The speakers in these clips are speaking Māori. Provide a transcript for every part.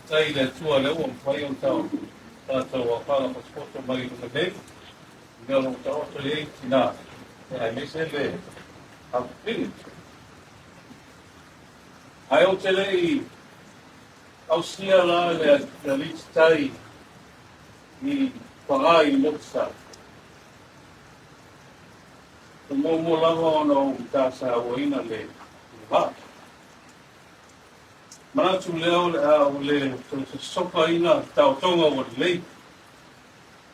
tai le tua le o fai o tau tātou a whanga pasporto mai o te nei mea lo tau to le tina e ai me se le a pini ai o te lei au sia la le lit tai i whanga i moksa o mo lava o no tāsa o ina le ha Manatu leo le sopa ina tau tonga o lei.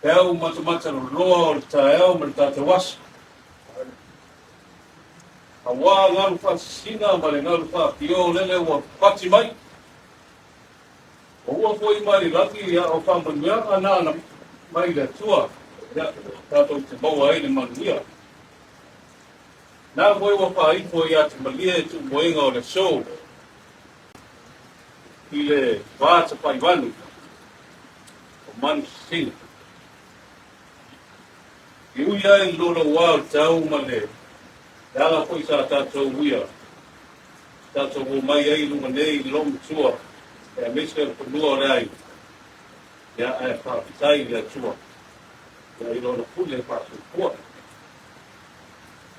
E au mata no loa o le taeo ma le tate wasi. A wā ngaru whasina ma le ngaru whakio lele ua pati mai. O ua fwoi mai raki ia o whamanuia anana mai le tua. Ia tātou te maua e le manuia. Nā fwoi ua whaifo ia te malia e tu moenga o le show. I le vāta paivanu o manu singa. I uia e lolo wā tau ma le dala fwoi sa tātou uia. Tātou o mai ei lunga nei long tua. E meska e punua rai. Ia e whaapitai le tua. Ia i lona pule e whaasu kua.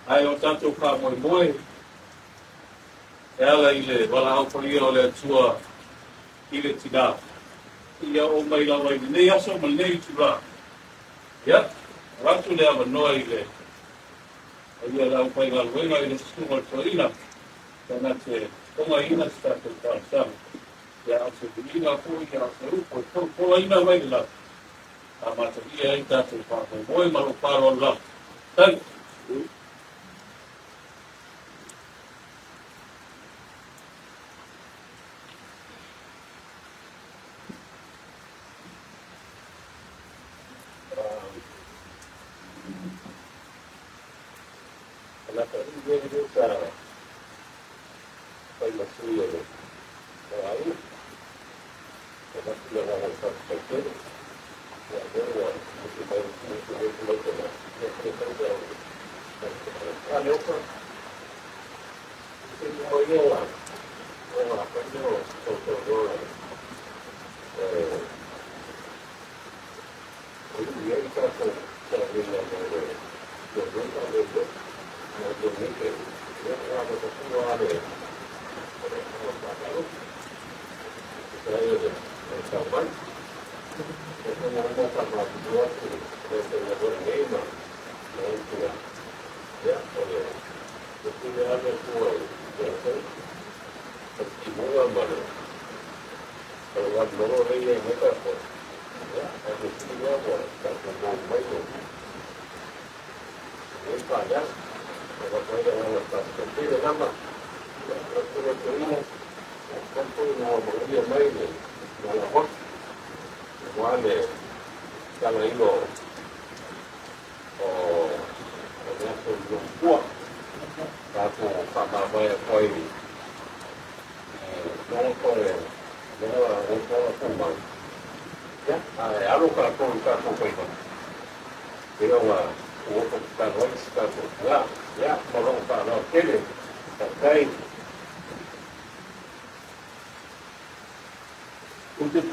Ai o tātou wha moe moe. E ala i le wala au whalia o le tua. Ile tina. Ia o mai lawa i nei aso ma nei tura. Ia, ratu le awa noa i le. Ia lau pai ngā luenga i le stunga toina. Tana te konga ina sta te tāsama. Ia ase ina pui, ia ase upo. Pola ina mai la. A mata ia i tātou whāpai. Moe maro paro la. Tai.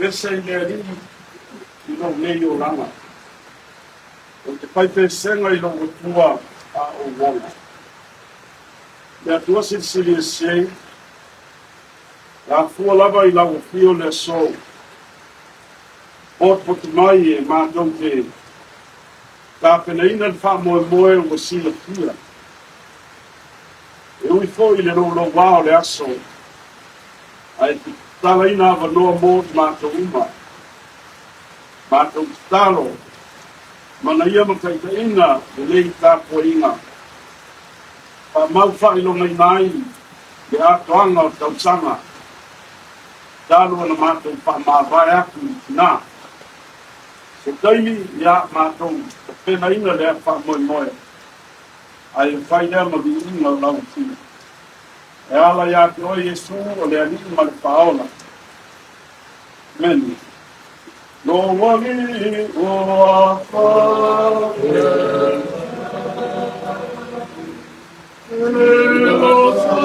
Pesa i lea rini, i lau nei o langa. O te pai pesenga i lau tua a o wona. Lea tua sili e sei, la fua lava i lau fio le sou. O potu mai e mātou te ka penaina le wha moe moe o sila fia. E ui fo i le lo wao le aso. Ai te tala ina awa noa mō mātou uma. Mātou talo. Mana ia makaita ina le lei tāpua inga. Pa mau whailonga i nai le atoanga o tausanga. Talo ana mātou pa mawai aku i tina. Se taimi ia mātou pena ina le wha moe moe. Ai whaidea mabi inga lau tina. E ala ia te oi Yesu o le anini ma le paola. Meni. No wagi o a whae. E lo sa.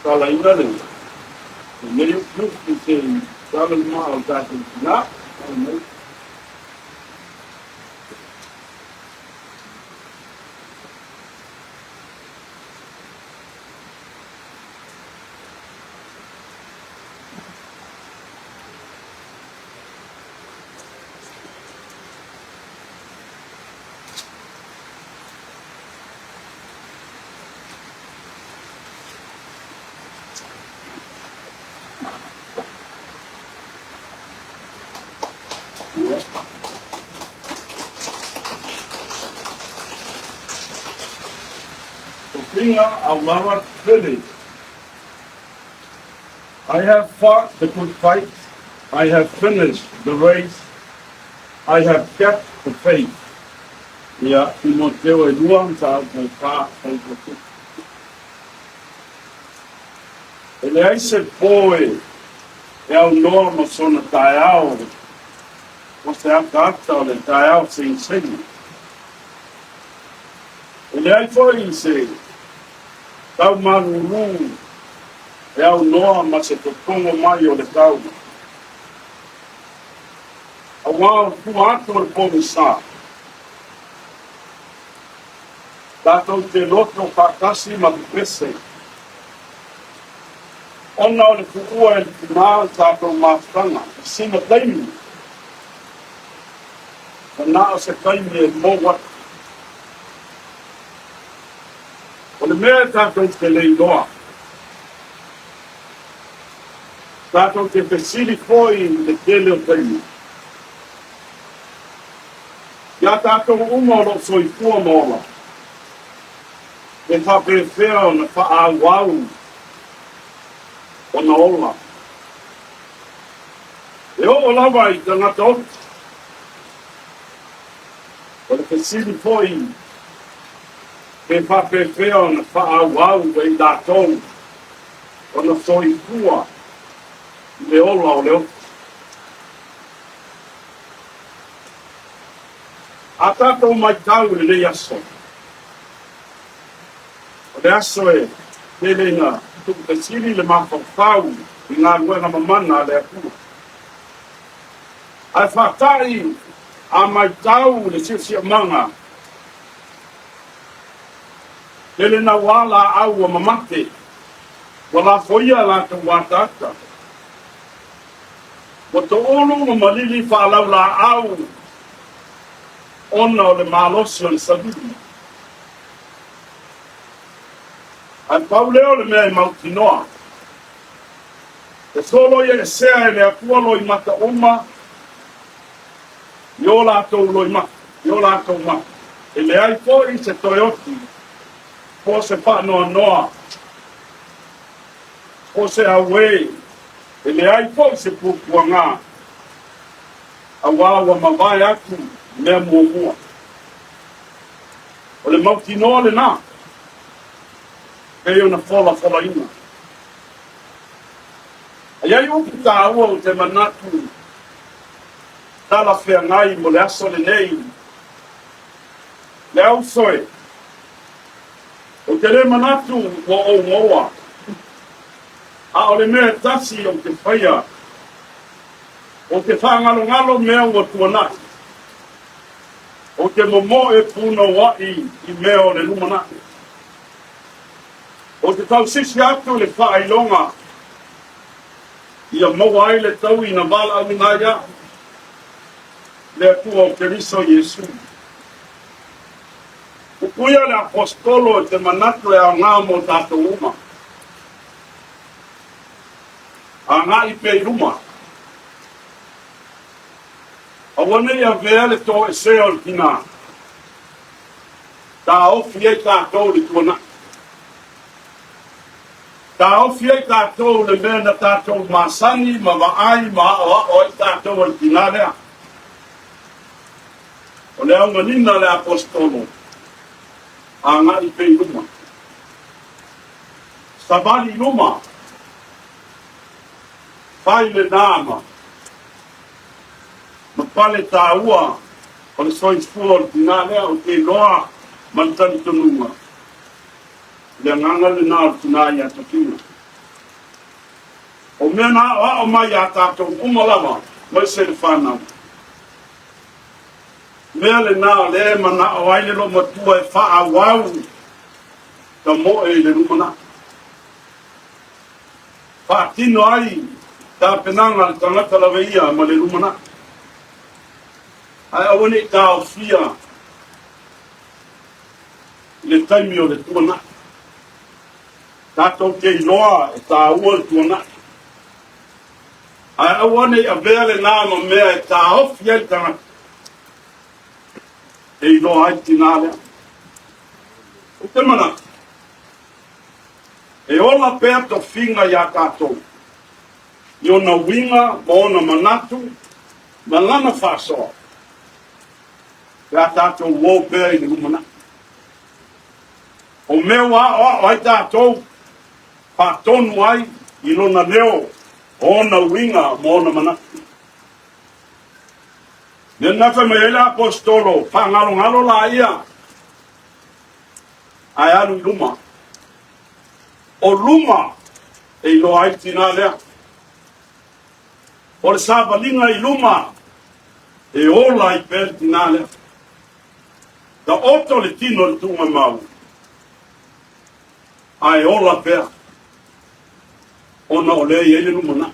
Kala ina le. Meri plus ki kala ma o tatu na. Tofiga, AUVA'A Tufele. I have fought the good fight. I have finished the race. I have kept the faith. Ia, Timoteo e luam sa au ka au ka. Ele ai se poe e au noa ma sona tae ao. O se aka ata o le tae ao se insegna. Ele ai foi se tau maruru e au noa ma se tokongo mai o le tau. A wao ku ato o le pomisa. Tātou te loto whakasi ma pese. Ona o le kuua e le nā tātou mātanga. Sina taimi. Ka nā o se taimi e mō watu. O le mea tātou te leiloa. Tātou te pesili foi le tele o taimi. Ia tātou uma o lo soifua mola. E whapewhea o na whaawau o na ola. E o lawa i tangata otu. O le pesili foi e whapewhea o na whaawau e i tātou o na soifua le ola o le otu. A tātou mai tau e le aso. O le aso e tele na tuku te siri le mawhawhau i ngā ruenga mamana le akua. Ai whatai a mai tau le sirsia manga. Tele na wala au a mamate. Wala foia la te watata. Wa to olu ma malili whaalau la au. Ona o le malosi o le sabibi. Ai pauleo le mea i mautinoa. E solo ia e sea e le akua loi mata oma. I o lātou loi mata. I o lātou mata. E le ai fōi se toioti. Fō se whanoa noa. Fō se awei. E le ai fōi se pūpua ngā. AUVA'A mawai aku. Mea mua. O le mautinoa le nā. Kei ona whola ina. Ai upu tā ua o te manatu. Tala whea ngai mo le aso le nei. Le au soe. O te le manatu o o moa. A o le mea tasi o te whaia. O te whangalo mea o tuanaki. O te momo e puna wai i mea o le lumanaki. O te tau sisi atu le whailonga. Ia maua ai le tau i na wala au ngāia. Le atua o Keriso Yesu. O kuia le apostolo e te manatu e a ngā mo tātou uma. A ngā i pei ruma. A wane ia vea le tō e seo le tina. Tā ofi e tātou le tuana. Tā ofi e tātou le mea na tātou masani, ma waai, ma o e tātou le tina lea. O le au manina le apostolo. A ngā i pei ruma. Sabali ruma. Whai le nāma. Ma pale tā ua, o le soifua o le tina lea, o te loa, man tani tonunga. Le nganga le nā o tina i a Tofiga. O mena o mai a tātou umalama, mai se le whanau. Mea le nā le mana o aile lo matua e wha a wau, ka mo e le rumana. Wha tino ai, tā penanga le tangata lawe ia ma le rumana. Ai awane i tā o fia, le taimi o le tuana. Tātou ke iloa e tā ua le tuana. Ai awane i avea le nā ma mea e tā ofi ai tangata. E iloa ai tina lea. O te mana. E ola pēr Tofiga ia tātou. I ona winga, ma ona manatu, ma lana whasoa. Ia tātou wō pēr i ni umana. O mea wā o ai tātou, pātonu ai, i lona leo, ona winga, ma ona manatu. Nena wha me ele apostolo, whangalo la ia. Ai alu i luma. O luma, e ilo ai tina lea. O le sāwalinga i luma, e ola i pēr tina lea. Da oto le tino le tunga mau. Ai ola pēr. Ona o le i ele lumana.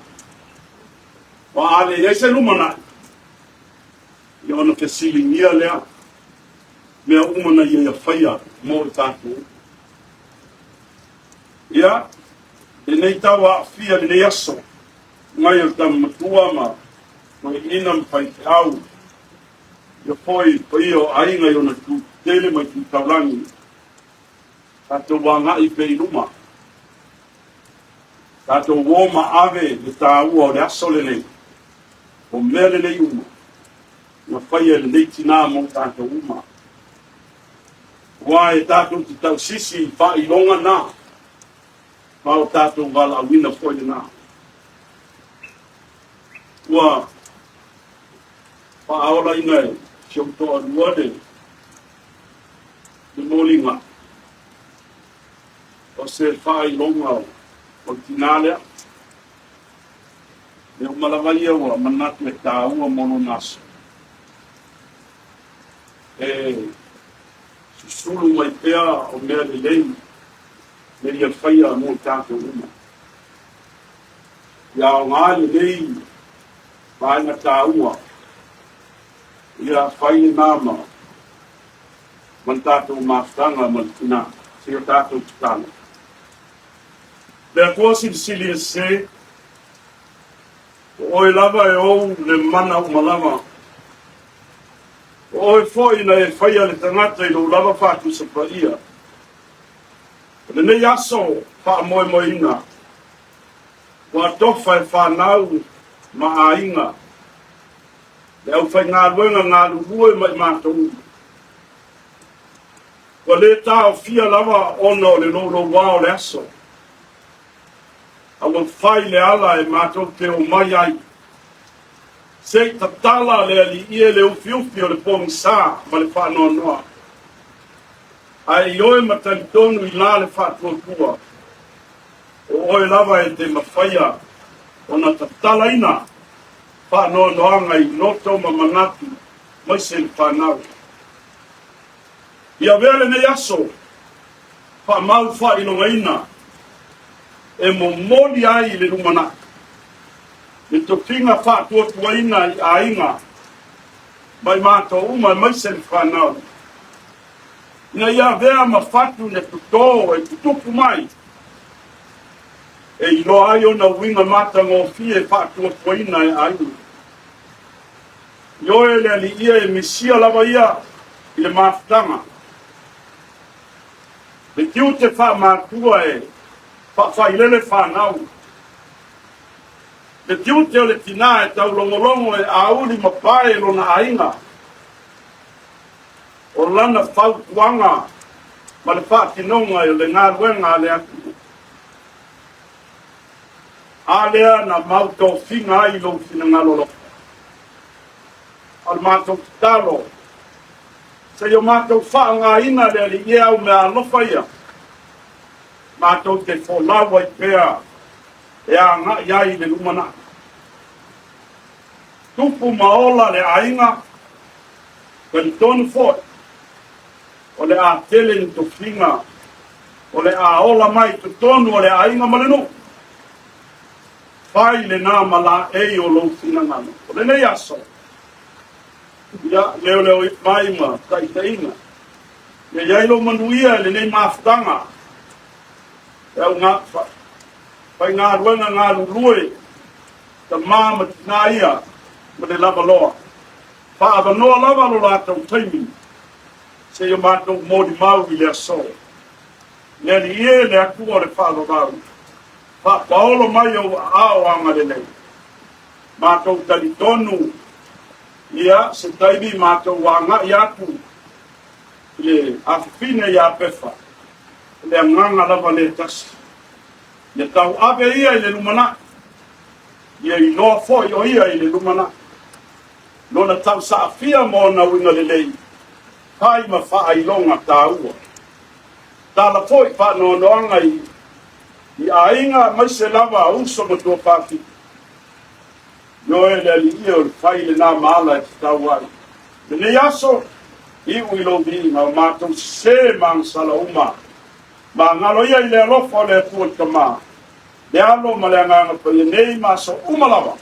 Wa ale i ese lumana. I ona ke silingia lea. Mea umana i ea whaia mō i tātou. Ia, e nei tawa fia le nei aso. Ngai o tam matua ma, mai inam pai te au. Ia poi o ainga i ona tu tele mai tu taulangi. Tātou wanga i pe inuma. Tātou woma ave le tā ua o le aso le nei. O mea le nei uma. Nga whaia le nei tina mō tātou uma. Wa e tātou ti tau sisi wha i longa nā. Ma o tātou wala awina poi nā. Wa wha aola inai, si o toa ruane, le molinga. O se wha i longa o tinalea. E o malavalia ua manatu e tā ua mono naso. E susulu mai pea o mea le lei, me ria whaia mō tātou uma. Ia o ngā le lei, vaenga tā ua, ia whaile nāma, man tātou māwhtanga man tina, se o tātou tutana. Lea kua sili e se, o e lava e ou le mana umalama, o e foi na e whaia le tangata i lo lava whātu sa paia. Le nei aso wha moe ina. Wa tofa e whanau ma a inga. Le au whai ngā luenga ngā luhue mai mātou. Wa le tāo fia lava ona o le lolo wao le aso. Awa whai le ala e mātou te o mai ai. Se tatala le ali ie le ufiufi o le pongi sā ma le whanoa noa. Ai oe matalitonu i la le whātua. O oe lava e te mawhaia o na tatala ina whanoa noanga i loto ma manatu mai se le whanau. Ia vele nei aso whamau whainonga ina e mo moli ai le rumana. Me Tofiga whātua ina i a inga. Mai mātou uma mai se le whanau. Ina ia vea ma whatu ne tutō e tutupu mai. E ilo ai o na winga mata ngō fie whātua ina i a inga. Io e le ali ia e misia lava ia i le māwhtanga. Le tiu te wha mātua e whailele whanau. Le tiu te o le tina e tau longolongo e auli mapae lona ainga. O lana whautuanga ma le whaatinonga e le ngā ruenga le atu. A lea na mauto whinga ai lo whina ngalolo. Al mātou talo. Se yo mātou whaanga ina le ali ia au me alofa ia. Mātou te wholawa i pēa. ea ngā iai le lumana. Tupu maola le ainga, kan tonu fo, o le a tele ni Tofiga, o le a ola mai tu tonu o le ainga malenu. Pai le nā mala e o lo fina ngana, o le nei aso. Ia, leo i mai ma, taitainga. Ia iailo manuia le nei maftanga. Ia ngā, pai ngā ruenga ngā lulue, ta māma ngā ia, ma le lava loa. Pa ava noa lava lo lātou taimi, se yo mātou mōdi mau i le aso. Lea ni ie le akua le whālo rau. Pa paolo mai o ao anga le nei. Mātou tali tonu, ia se taimi mātou wanga i aku, le afine ia pefa, le anganga lava le tasi. Ia tau abe ia i le lumana, ia i loa foi o ia i le lumana. Nona tau sa afia mo na winga le lei, pai ma faa i longa tā ua. Tala foi pa no noanga i ainga mai se lava uso ma tua pāti. No e le ali ia o le pai le nā maala e te tau ai. Le nei aso, i ui lo vi ma o mātou se mang sala uma. Ma ngalo ia i le alofa o le atua i kamā. Le alo ma le anganga pa i nei ma so umalawa.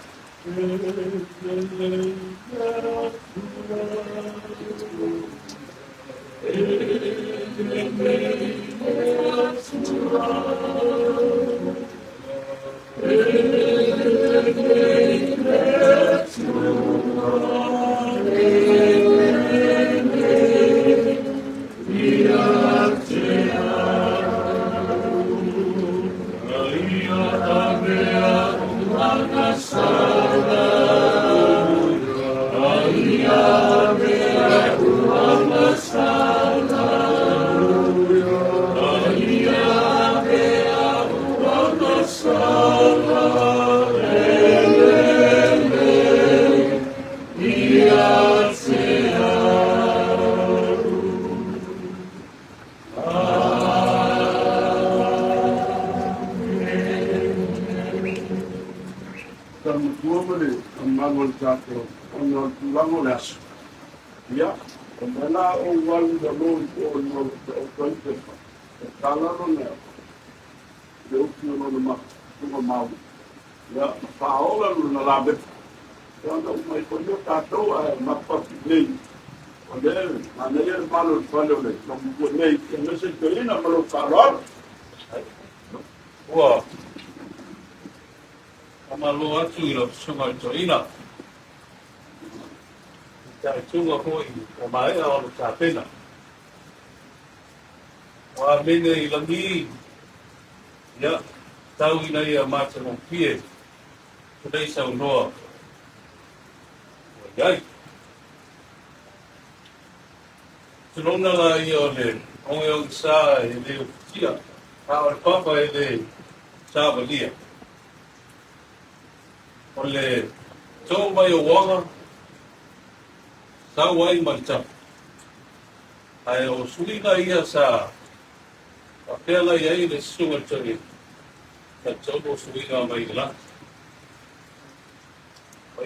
Ya, kemana orang dulu orang orang kalau orang dia usia orang mak, orang mau, ya, paola orang nalabet, kalau mai punya tato, mapa pilih, ada mana yang malu malu ni, kamu boleh, kamu sekali nak malu kalah, wah, kamu luar tu lo semua itu ina. Tại chung ở hội của máy là trả tên à và bên này là đi nhá tao đi đây mà sẽ một phía đây sau đó đấy cho nên là yêu lên ông yêu xa yêu chia tao có phải để xa vào đi còn là cho bao nhiêu vong sa wai mancha ai o sulina ia sa apela ia le sunga chori ta chobo sulina mai la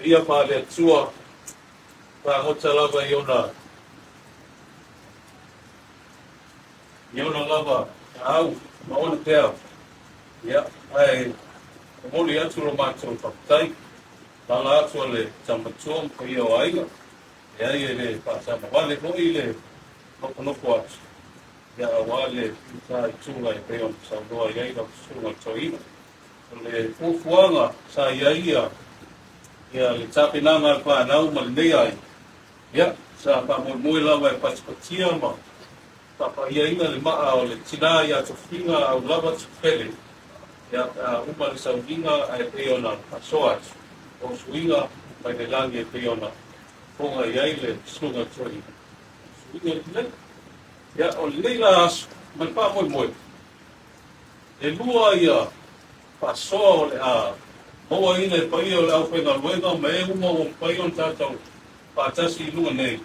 ia pa le tua pa hotela ba yona lava au ma ona teo ia ai mo le atu lo macho tai la la atu le chamachom ko ia aiga ya ile pasa wale ko ile no kwat ya wale sa chunga pe on sa do ya ida sunga choina le fuanga sa ya le tapinanga pa na mal nei ya sa pa mo la wa pa spatia ma pa ya ina le ma o le tina ya Tofiga au lava Tufele ya uma le saudinga ai pe ona pasoat o suinga pa le langi pe ona Ponga iai le sunga troi. Sunga le. Ya o leila mai pa moi. E lua ia paso le a. Moa ina pa ia le au whenga luenga me uma o pai on tātou pātasi lua nei.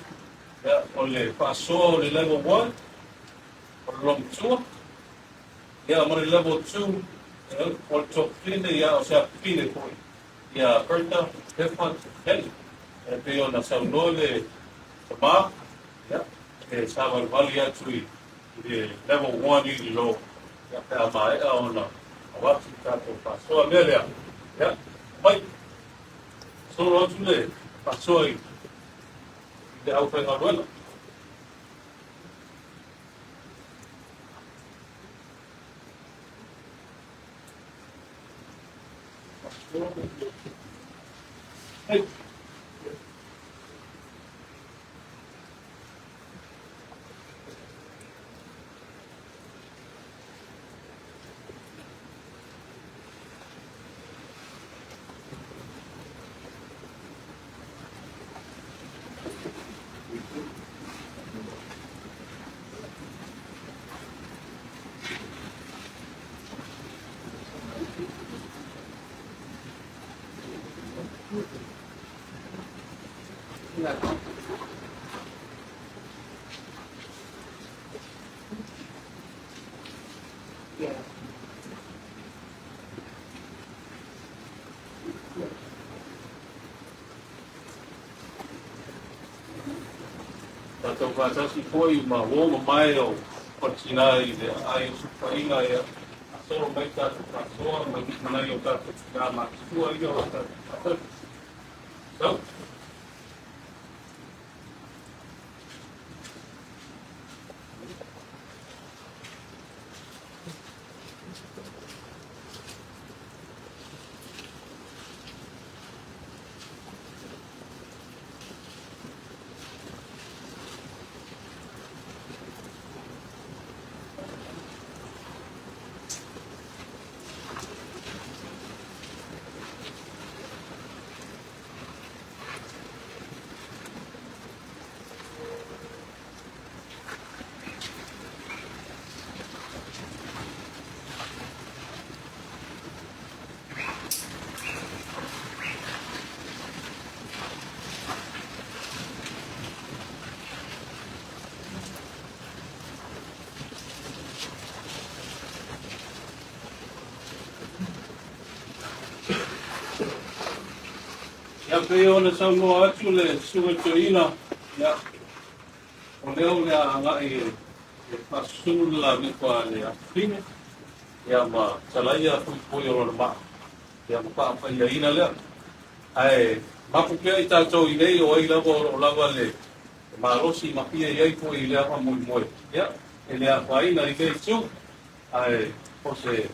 Ya o le paso le level 1. O le long tua. Ya ma le level 2. O Tufele ia o sea pile foi. Ia Bertha, Bertha, Tufele. Pe ona saunoa le Samoan, ia. E sama vali atu i level 1 i lo. Ia pe a mai a ona. A watu tato pasoa mea lea. Ia. Mai. Solo atu le pasoa i le au whenga ruela. Hey. Tato whatasi foi ma woma mai o Patina i le ai supainga ia. Solo mai tato pasoa, ma manai o tato tina ma sua ia o tato. So, ia pe ona saunoa atu le suetoina ia. O leo le anga e pasula me kwa le afine. Ia ma salaia pui o ma. Ia ma pa ia ina le. Ai mapu pe i tatou i nei o ai lava o lava le marosi ma pia i ai po i le apa mui moi. Ia, e le apa ina i nei tu. Ai, o se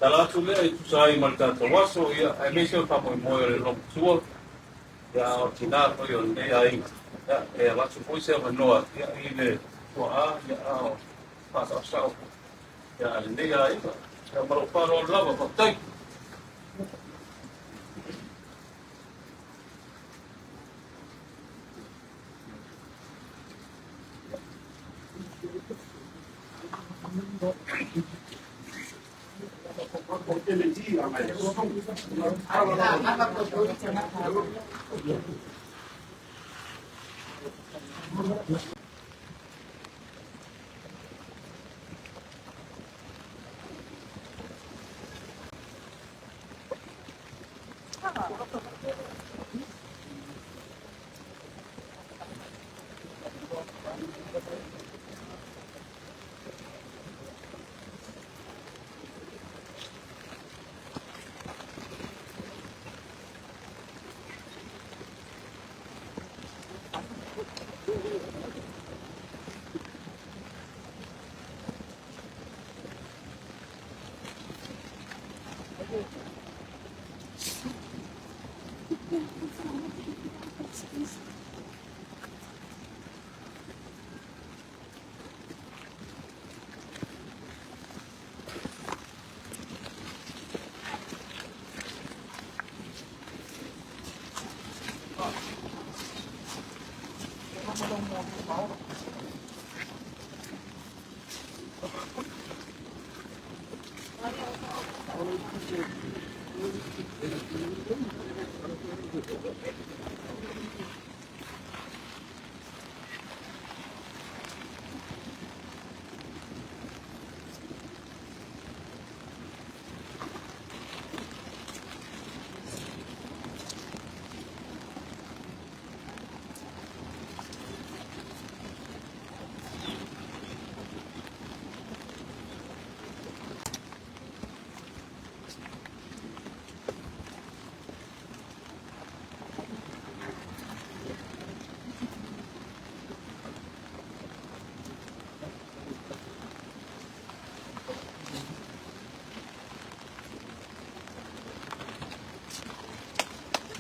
talatu le i tu sai mal tato waso ia, ai me se o pa mui moi le lomu tua. Ia o tina po i o nei ai. Ia, e a wasu poi se o noa. Ia, i le tua a, ia a o pasa o sao. Ia, le nei ai. Ia, maro paro o lava, pa tai.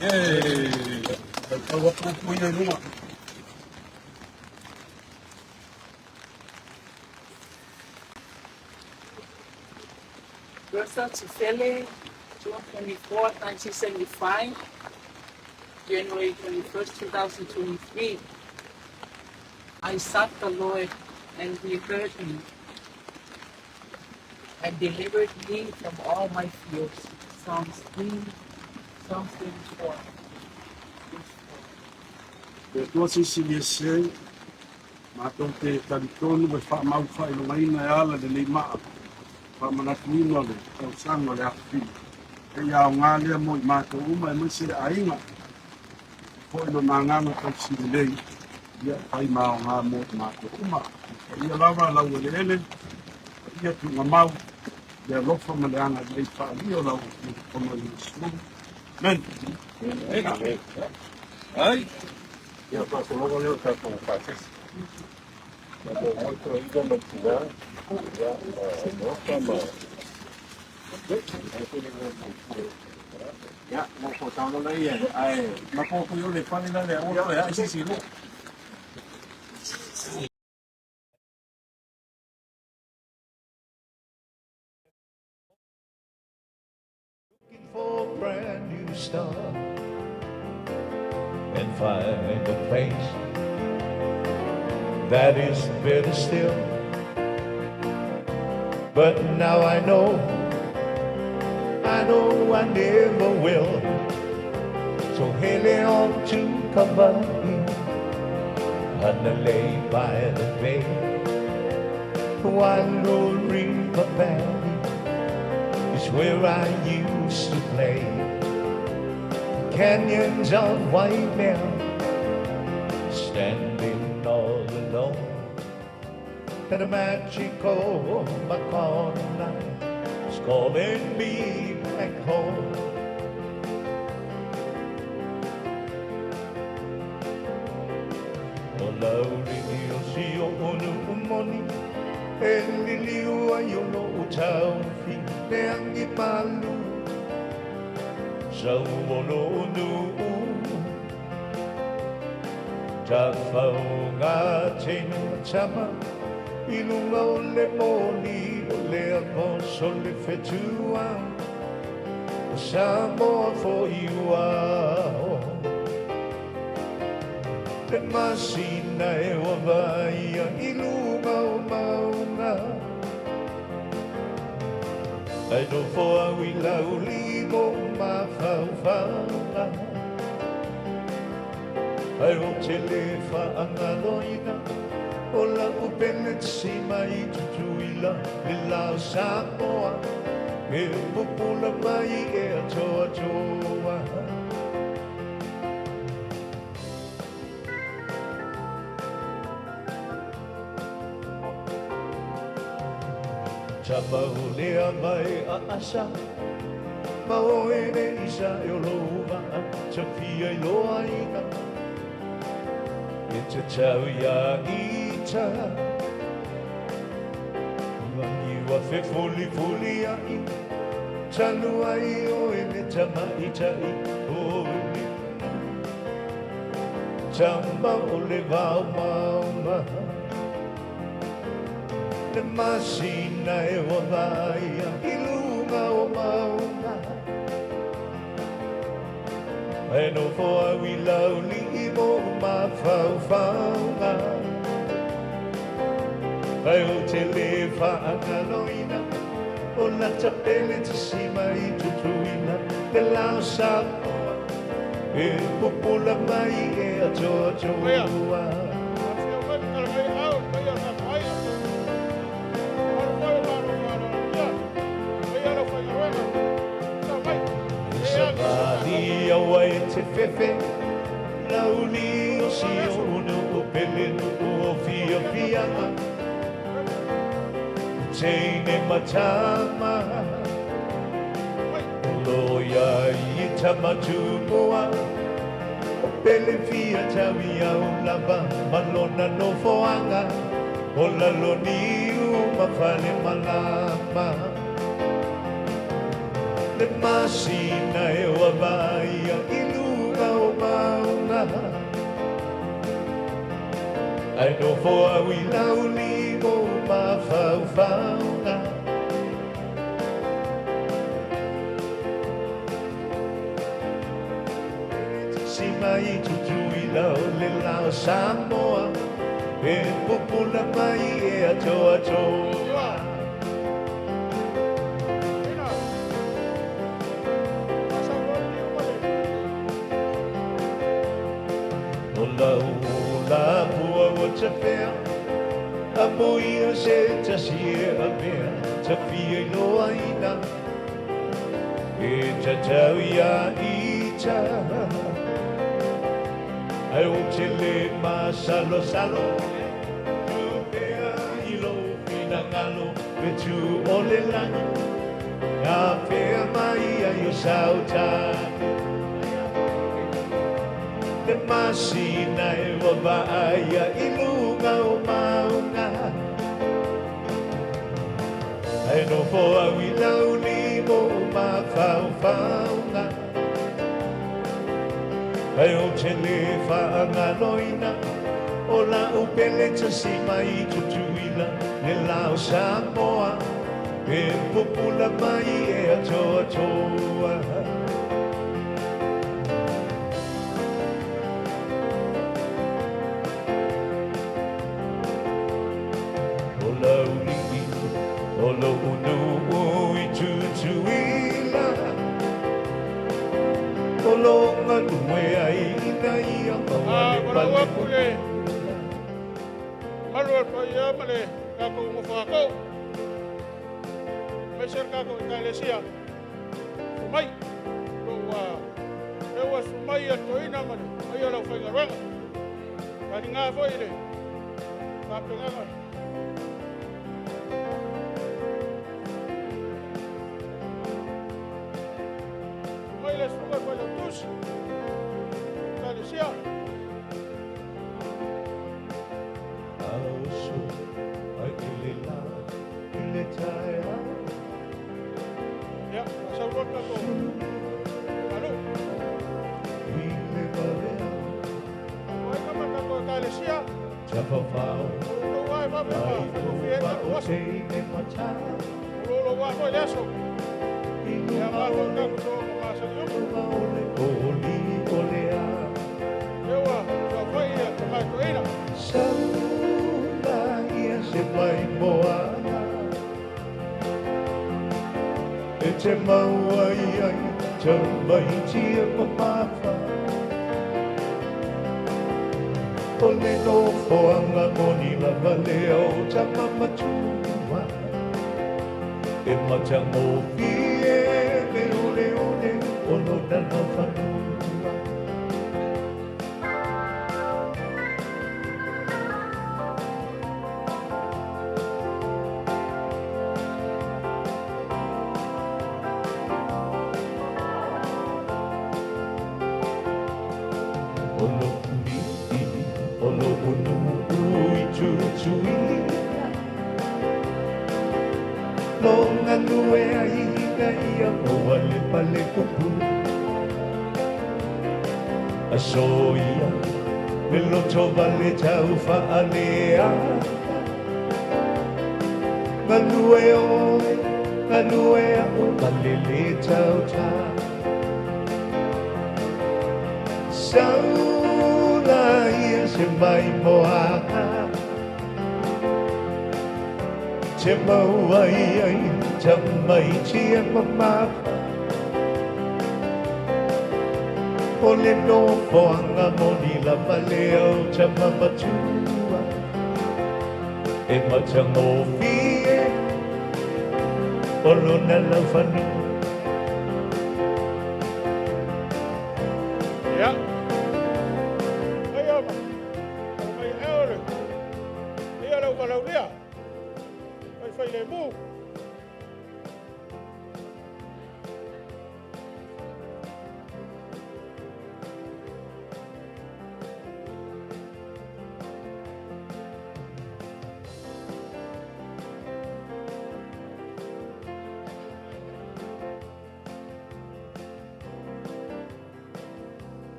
Bertha, Tufele, June 24th, 1975, January 21st, 2023. I sought the Lord, and He heard me, and delivered me from all my fears. Psalms 34. Tua sisi le sei, mātou te taritonu me whaamau whailongaina e ala le leimaa, whamanatuino le, tau sanga le awhi. E iau ngā lea mo I mātou uma e mese le ainga, po ino nā nganga tau siri lei, ia pai mao ngā mo I mātou uma. Ia lawa lau ele ele, ia tu ngā mau, le lofa ma le anga lei whaalio lau, kono I Yesu. Men. Ai. Eu faço logo ali o cartão fácil. Mas eu vou ainda não tirar. Já, não está mal. Já, não faltava lá aí. Aí, mas pouco eu le falo ainda é outro, é assim sim. For a brand new start and find a place that is better still. But now I know I never will. So hele on to Kabani and lay by the bay while no river valley is where I used to play. Canyons of white now, standing all alone, and a magical Macona is calling me back home. No lauring you see your own money, and you are your no town fee, and you malu. So no ta phao ngã trên chama ilunga le moni le aposo le fetua Samoan for you are le masina e wavaia ilunga maunga I know for we lauli mo ma faufaula I won't tell if I'm aloina Ola upenet si mai tutuila Lila Samoa E pupula mai e atoa toa Tamahulea mai a asa Maoe ne isa e oloa Tafia I loa ina It's a tau ya ita Wangi wa fe fuli ai Tanu ai o e me tama ita I oli Tama o le vau mauma Le masina e wavaia Ilunga o maunga I know for we lovely mo ma faufaunga I will tell if angaloina O la tapele te sima I tutuina Le lao Samoa E pupula mai e atoa toa Sabadi awai te fefe Lauli o si ono o pele no o fia fianga Teine matama Loia I tamatu moa O pele fia tawi au lava Malona no foanga O la loni umafale malama Le masina e wavaia ilu Ai no foa wi lauli mo mawhauwhaunga Si mai tutui lau le lau Samoa E pupula mai e atoa toa O lau la pua o te whea A moia se ta sie a mea Ta fia i loa ina E ta tau ia i ta Ai o te le ma salo salo Tu pea i lo fina ngalo Me tu o le lana Nga pea mai ai o sautani Le masina e AUVA'A i lunga o maunga Ai no foa wi launi mo mawhauwhaunga Ai o te le whaangaloina O la upele ta si mai tutuila Le lao Samoa E pupula mai e atoa toa Olo unu ui tutuila Olo nganue ai ina ia mawale pale pule Maluar pa ia male kako mo fa Meser kako iglesia. Sumai. Lo ewa sumai ato ina male. Ai ala fa ngaranga. Kani nga fo ile. Ka penga. Sumai le sumai fa tus. Iglesia. Ya, asal buat kako. Halo. Ai kama kako iglesia. Chapafao, Ai va bem. Lo va foi eso. Ya va con kako to masa yo. Eu a foi a tomar coina. Te mau ai ai, te mai tia mamafa O le no foanga moni la valeo ta mamatua E matang o fie le ole ole o no dana fanua Soia, pelo vale tau fa'alea Manueo, malele tau ta Saula ia se mai moaka Te mau ai, te mai tia mamaka O le no foanga moni la valeo ta mamatua E matang o fie O lona la fanu Ya. Ai ama. Ai eole. Ia lau valau dia. Ai fai le mu.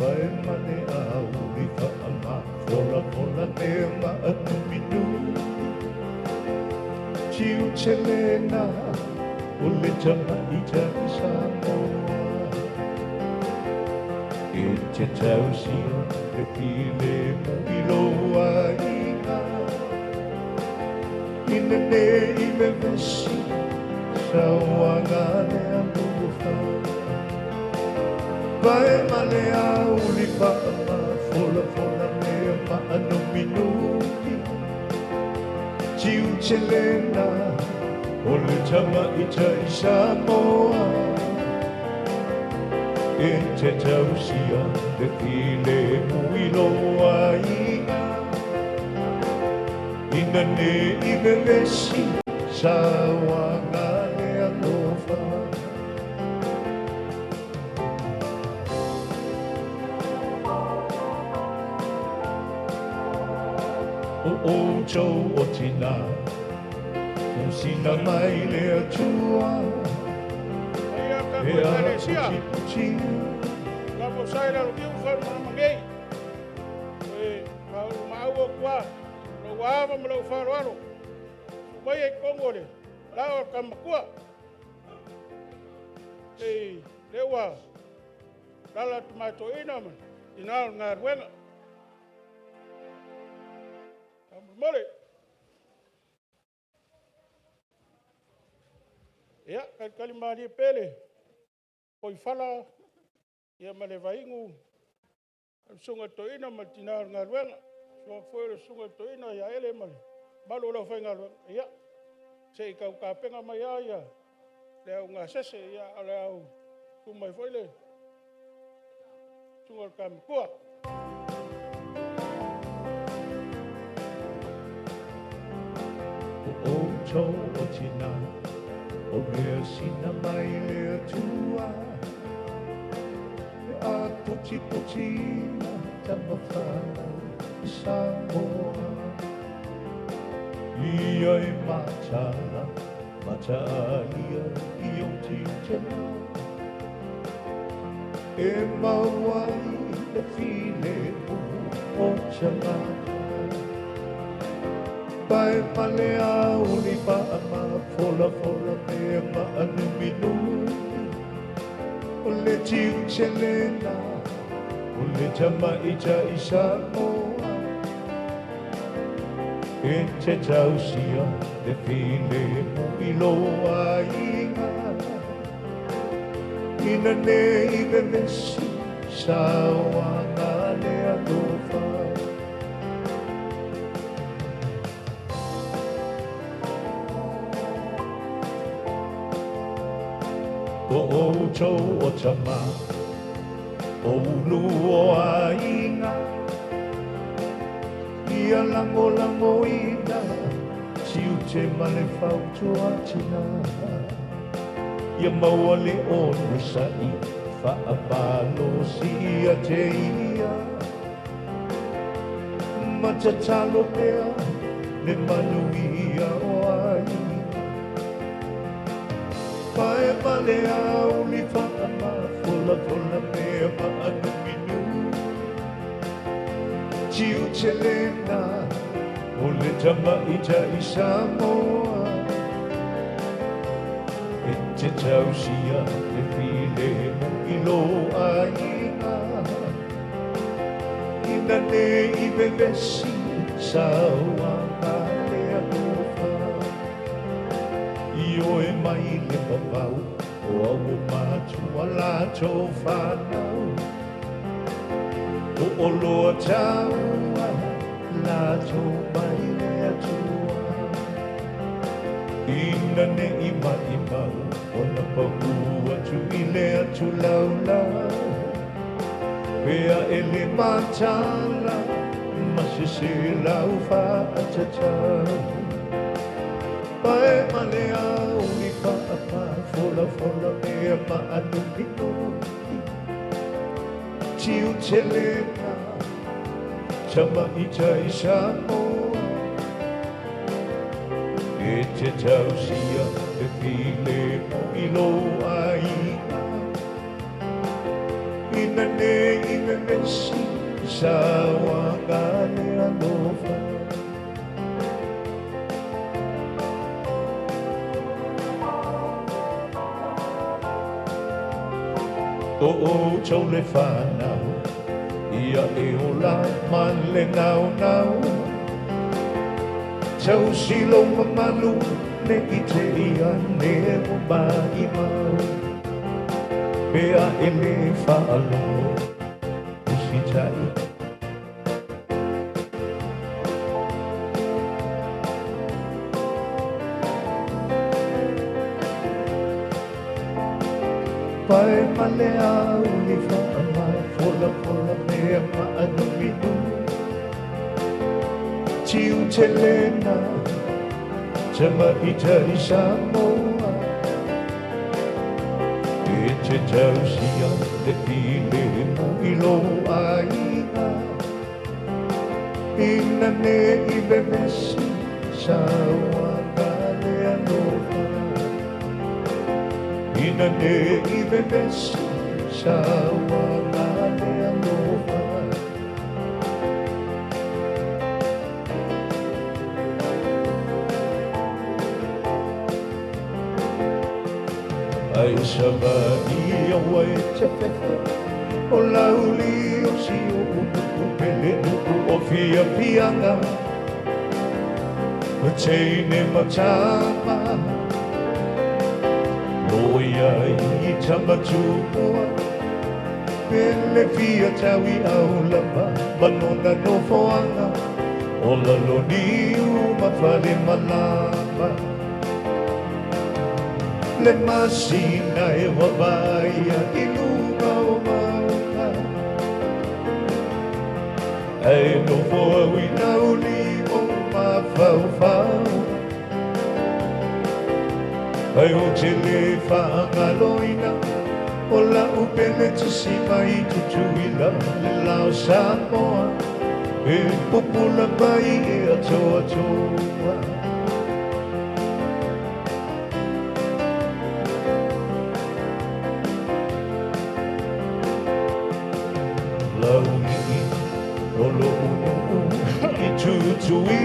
Pai mane au li whaama Fola fola ne ma atu minu Chiu chelena O le tama i ta i Samoa E te tausia e pile mo i loa inga Ina ne i me vesi Sa wanga ne amufa Vai male au li whaama Fola fola ne ma anu minuti Chiu chelena O le tama i ta i Samoa E te tausia te pile mui loa inga Ina ne i me vesi sa wanga le alofa O tau o tina O sina mai le atua Ia ka E ko a tare sia. puti puti Ka mo sai la ki u fa ma mangai. Ka u ma u kwa. No wa ma mo fa ro ro. Mai e kongole. La o ka makua. Le wa. La tomato ina man. Ina ngar wenga. Mole. Ya, kali mari pele. Koi fala ia male vaingu. Sunga toina matina ngarwenga. So foi sunga toina ya ele male. Malo la foi ngarwenga. Ya. Sei ka penga mai ya. Le nga sese ya ala au. Tu mai foi le. Sunga kam kua. O tau o tina O mea sina mai le atua E a puti puti tama whanau Samoa Ia e mata ia i o titena E mawai e file o chana Pai male au ni paama Fola fola mea ma anu minuti O le tiu chelena O le tama ita i Samoa E te tausia te file mo i loa inga Ina ne i me vesi sa wanga le alofa O tau o tama O ulu o ainga Ia lango lango ina Siu te male fautua tina Ia maua le onu sai Whaapalo si a te ia Matatalo pea Le manuia o ainga Pai male au li whaama Fola fola mea ma anu minu Tiu chelena O le tama ita i Samoa E te tausia te pile mo i loa inga Ina ne i me vesi sa wanga le alofa Io e mai le papau O au matu a la tau whanau O oloa taua La tau mai le atua Ina ne i mai mau O na pahu atu i le atu lau lau Pea e le matala Masi se lau whaatatau Pai male au ni whaapa Fola fola mea ma anu minuti Tiu telena Tama ita i Samoa E te tausia te pile mo i loa inga Ina ne inga Ibenesi Sawangane Alofa O Châu Le Whanau Ia e o la man le ngau ngau Châu silong mamalu ne i te ia ne o ba i mau Pea e le whaalo usi tai Pai male au li whaamai Fola fola mea maanu minu Tiu te lena Te maita i Samoa E te tausia te ile mo i lo aina Ina ne i benesi Sawa kale aloha Ina ne i benesi Sawa kale aloha Ai saba i awa e te pepe O lauli o si o unuku pele nuku o fia pianga O teine matama Loia i tamatua Pele fia tawi au lama Manona no foanga O laloni umawhale malama Le masina e wawaia i lunga o mauka Ai no foa ui nauli o mawhauwhau Ai o te le whaangaloina O la upele te sima i tutuila Le lao Samoa E pupula mai e atoa toa Launi o lo unu i tutui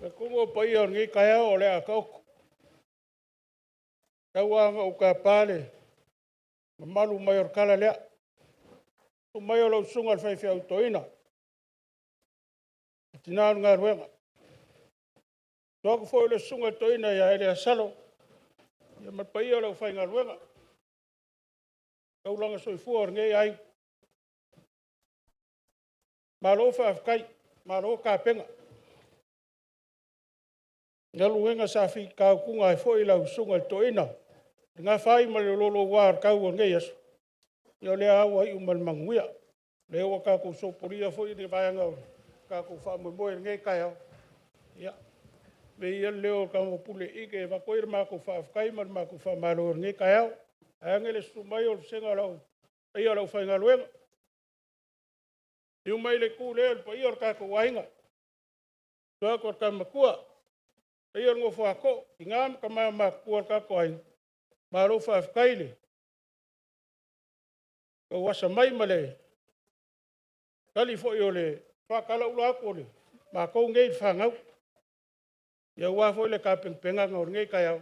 E kungo pai o ngi kaya o le a kauku. Kauanga o ka pale. Malu mai o kala lea. O mai o lau sunga al whaiwhia au toina. Tina ngā ruenga. Tōku fo le sunga toina ia ele a salo. Ia mat pai o lau whai ngā ruenga. Kaulanga soi fua o ngei ai. Malo whaafkai. Malo ka penga. Ngā luenga sa whi kau kunga e fo i lau sunga toina. Ngā whai ma le lolo wār kau o ngei aso. Ia lea awa i umal manguia. Lea wa kako soporia fo i ni vayanga o. Kako whamoe ngei kai au. Ia. Me ia leo ka mo pule ike. Ma koe mako whaafkai ma mako whamaro ngei kai au. Angele sumai o senga lau. Ia lau whainga luenga. Iu mai le ku leo pa ia kako wainga. Tua ko ka makua. Ia ngo whako. Ingam ka maa makua kako wainga. Maro whaafkai le. Ka wasa mai male. Kali fo i ole. Whakala ula ako le. Ma kou ngei whangau. Ia wafo le ka pengpenga ngau ngei kai au.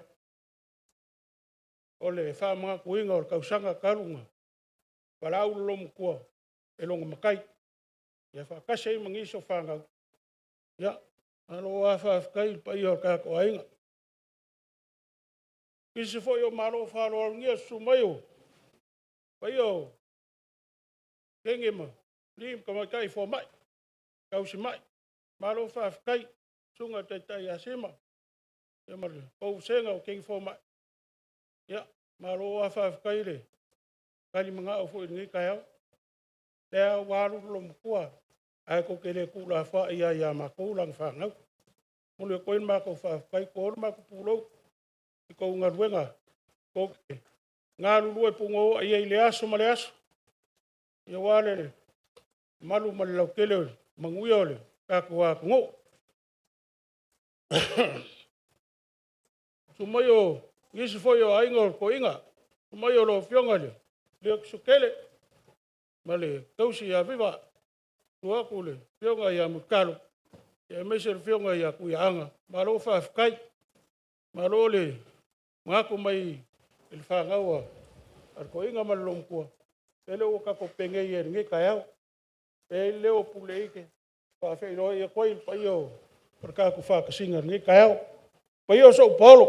Ole wha mga kuinga o kausanga karunga. Wala au lomu kua. E longa makai. Ia whakase i mangiso whangau. Ia. Alo wafafkai pa i o kako ainga. Kisi fo i o maro wharo ngia sumayo. Pa i o. Kenge ma. Lim ka makai fo mai. Kausi mai. Maro whafkai. Sunga te tai asema. Ia mara. Kou senga o kengi fo mai. Ia. Maro wafafkai le. Kali mga au fo i ngi kai au. Lea waru lo mkua. Ai ko kele kula wha ia ia mako lang whangau. Mule koin mako whafkai. Kōr mako pūrou. I kou ngaruenga. Koke. ngā lulu e pungo ai ai le aso ma le aso. Ia wale le malu ma le laukele o le manguia o le kakua kungo. Sumai o ngisi foi o ainga o ko inga. Sumai o lo fionga le sukele. Ma le tausi a viva. Tua ku le fionga ia mukalo. Ia mese le fionga ia kuianga. Ma lo whaafukai. Ma lo le ngako mai il whangaua. Ar ko inga ma lomkua. E leo kako pengei e ringi kai au. E leo pule ike. Whaafei roi e koi pai o. Par kako whakasinga ringi kai au. Pai o Sao Paulo.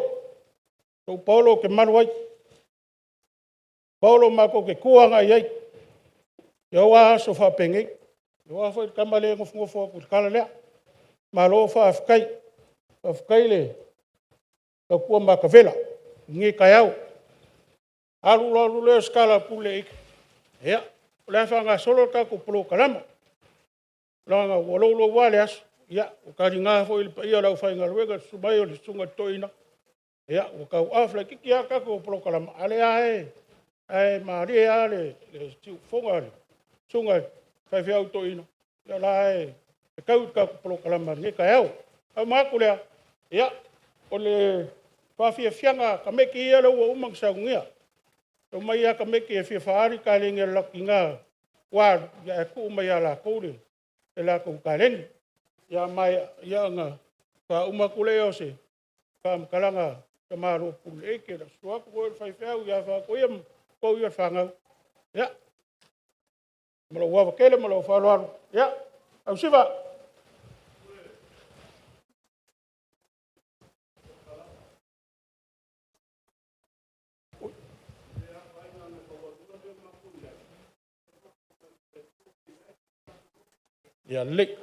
Sao Paulo ke maru ai. Paulo mako ke kuanga iai. Ia wa so whapengei. Ia wa whai kamale ngofungofo ku kala lea. Ma lo whaafukai. Whaafukai le. Ka kua makavela. Ringi kai au. Alu le skala pule ike. Ia. Le whanga solo kako polo kalama. Langa walolo wale aso. Ia. Ukari ngā fo ili pa ia lau whainga ruega. Subai o le sunga toina. Ia. Ukau afla kiki a kako polo kalama. Ale ae. Ae maari a le tiu fonga le. Sunga whaiwhi au toina. Ia lae. E kau kako polo kalama. Nge kai au. Au mako lea. Ia. O le whawhia fianga ka meki ia lau o umang saungia. Tau mai a ka meki e whia whaari ka lengi laki ngā wā ia e ku mai a la koure e la kou ka lengi. Ia mai ia ngā ka umakule o se ka mkalanga ka maro pule eke la suaku koe whaiwhau ia whako ia kou ia whangau. Ia. Malo wawa kele malo wharoaru. Ia. Au siwa. Ia lik.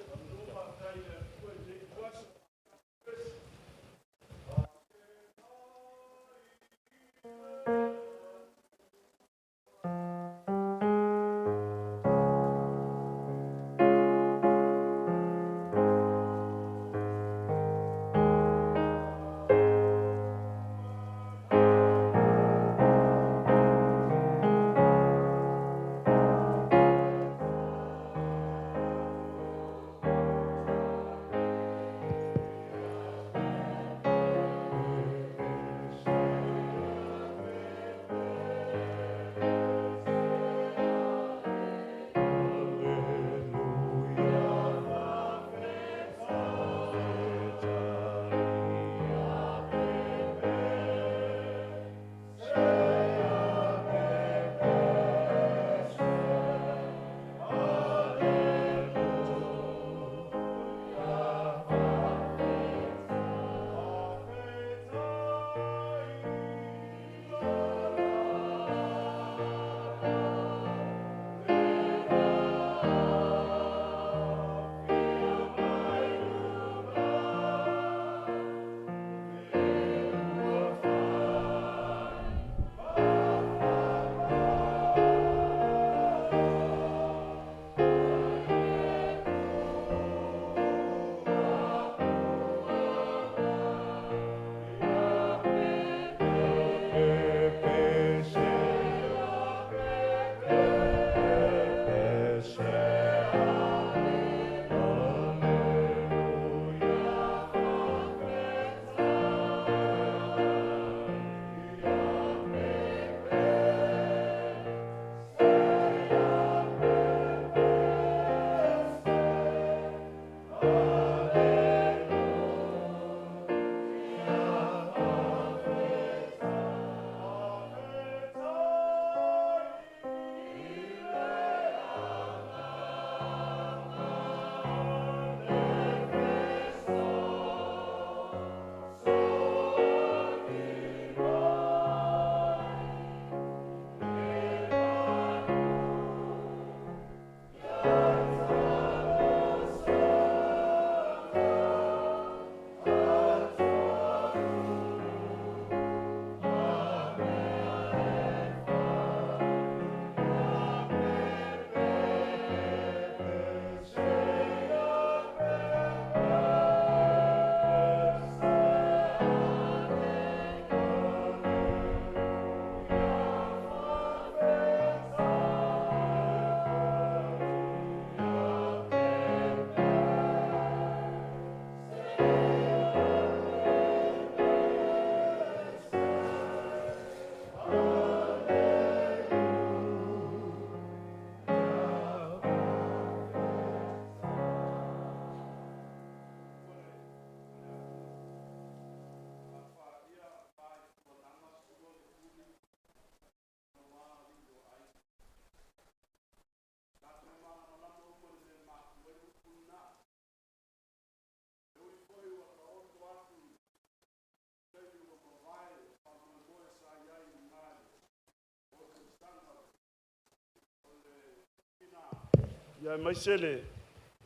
Ia mai sele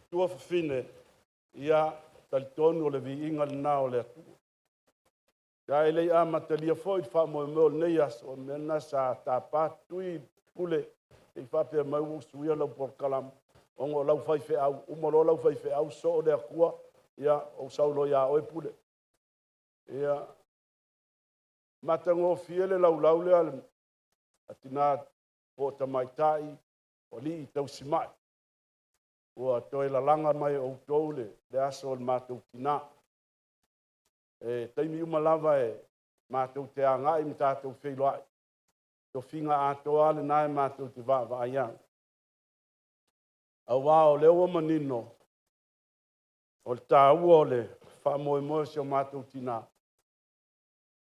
tua fine ia talitonu o le viinga le nao le atu. Ia ele a matalia foi fa mo mo nei as o mena sa tapatui pule e fa pe mai usuia lo por kalam. Ongo lau fai fe au umoro lau fai fe au so o le akua ia o saulo ia oi pule. Ia matango fiele lau lau le al atina po tamaitai o li tau simai. Ua toi la langa mai o toule le aso o mātou tina. E taimi umalava e mātou te angai mi tātou wheiloai. Tofiga atoa le nai mātou te vaa iang. A wao leo o manino o le tāua o le whamoe moe si o mātou tina.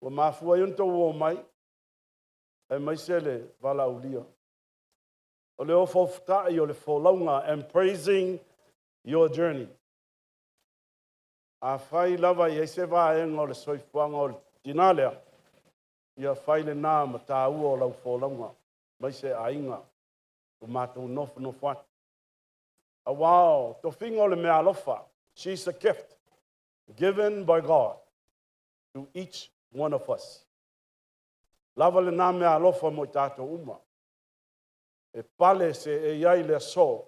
Ua mafua yunto uo mai e mai sele vala ulia. O leo fofutai o le folaunga and praising your journey. A whai lava i eise vaenga o le soifuanga o le tinalea. Ia whai le nā ma tā ua o lau folaunga. Mai se ainga o mātou nofu nofu atu. A wao, Tofiga o le mea alofa. She's a gift given by God to each one of us. Lava le nā mea alofa mo i tātou uma. E pale se e iai le so,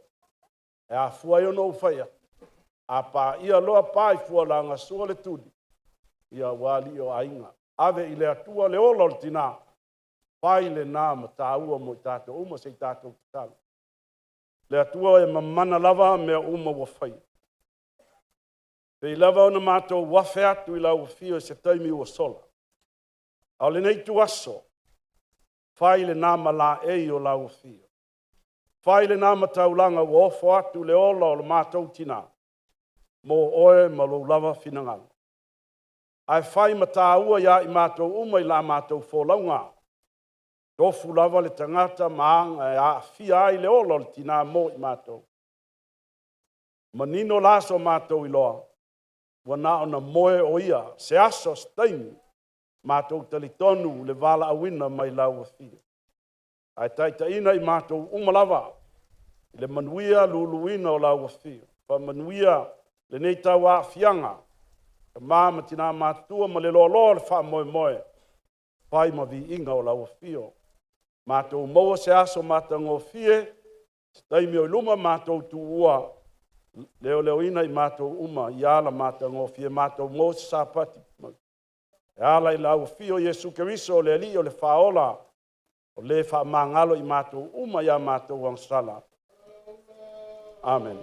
e a fuai ono ufaya, a pa ia loa pai fua langa sua le tuli, ia wali o ainga. Ave i le atua le ola o tina, pai le nāma tā ua mo i tātou uma se i tātou kitala. Le atua e mamana lava mea uma wafai. Pei lava ona mātou wafe atu i lau fio se taimi ua sola. Au le nei tu aso, fai le nāma la ei o lau fio. Fai le nāma taulanga ua ofo atu le ola o le mātou tina. Mo oe ma lo lava finangalo. Ai fai ma tā ua ia i mātou uma i la mātou fōlaunga. Tofu lava le tangata maanga e a fia ai le ola o le tina mo i mātou. Manino laso mātou i loa. Wana ona moe o ia, se aso staimi, mātou talitonu le vala awina mai lau fia. Ai taita ina i mātou umalava, le manuia luluina o lau fia. Pa manuia le nei tau a fianga, ka māma tina mātua ma le lolo le wha moe moe, pai ma vi inga o lau fia. Mātou maua se aso mātango fie, taimi o luma mātou tu ua, leo leo ina i mātou uma, i ala mātango fie, mātou mo se sapati. E ala i lau fia o Jesu Keriso o le ali o le whaola, o le wha mangalo i mātou uma ia mātou ang sala. Amen.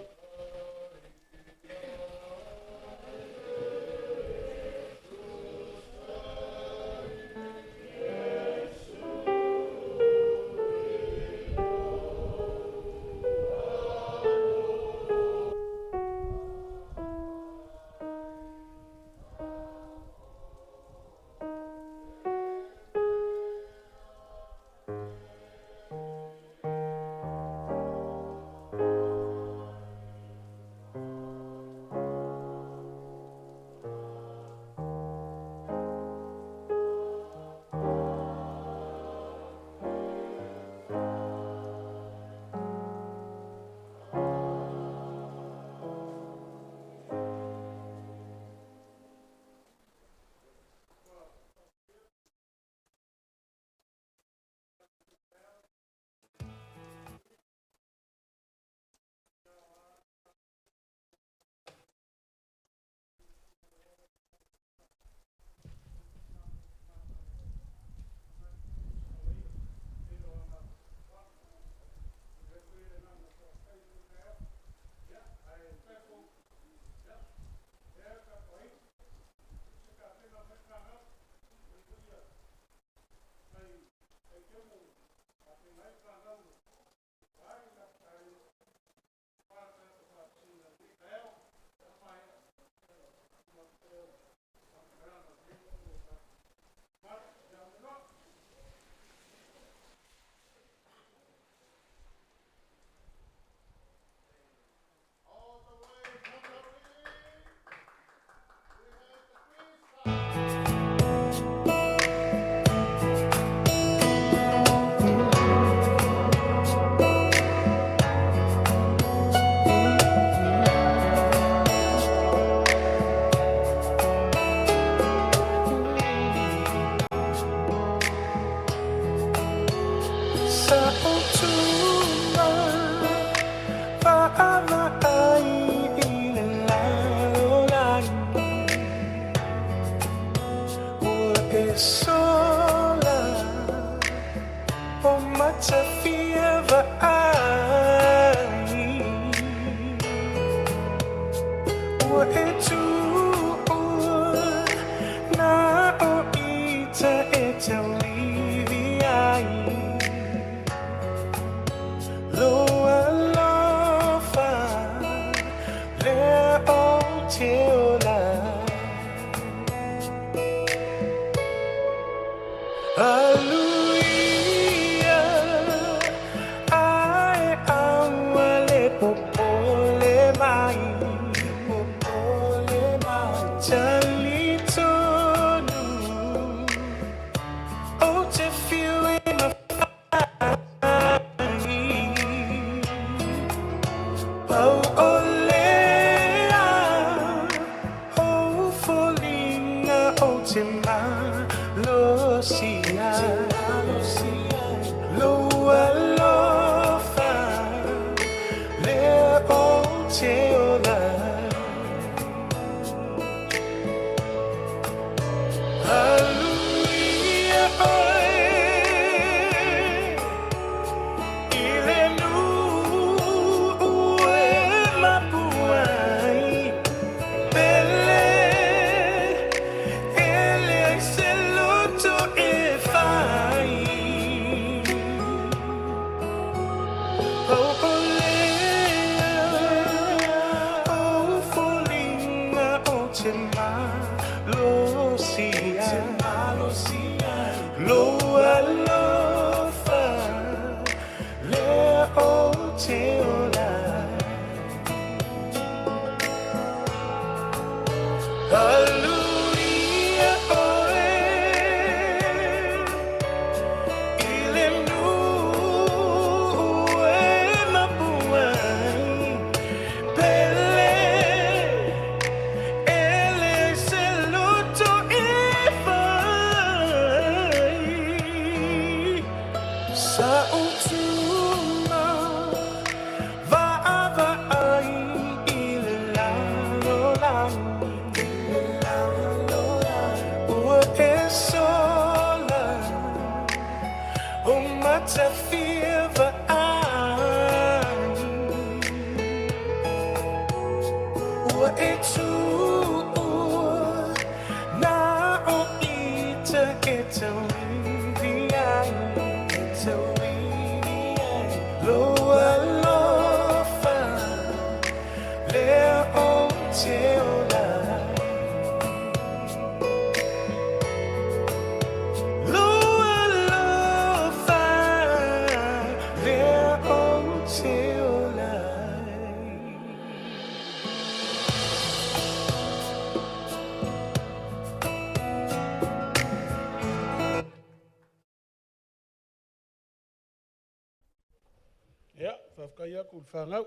Whafkaya kul whangau,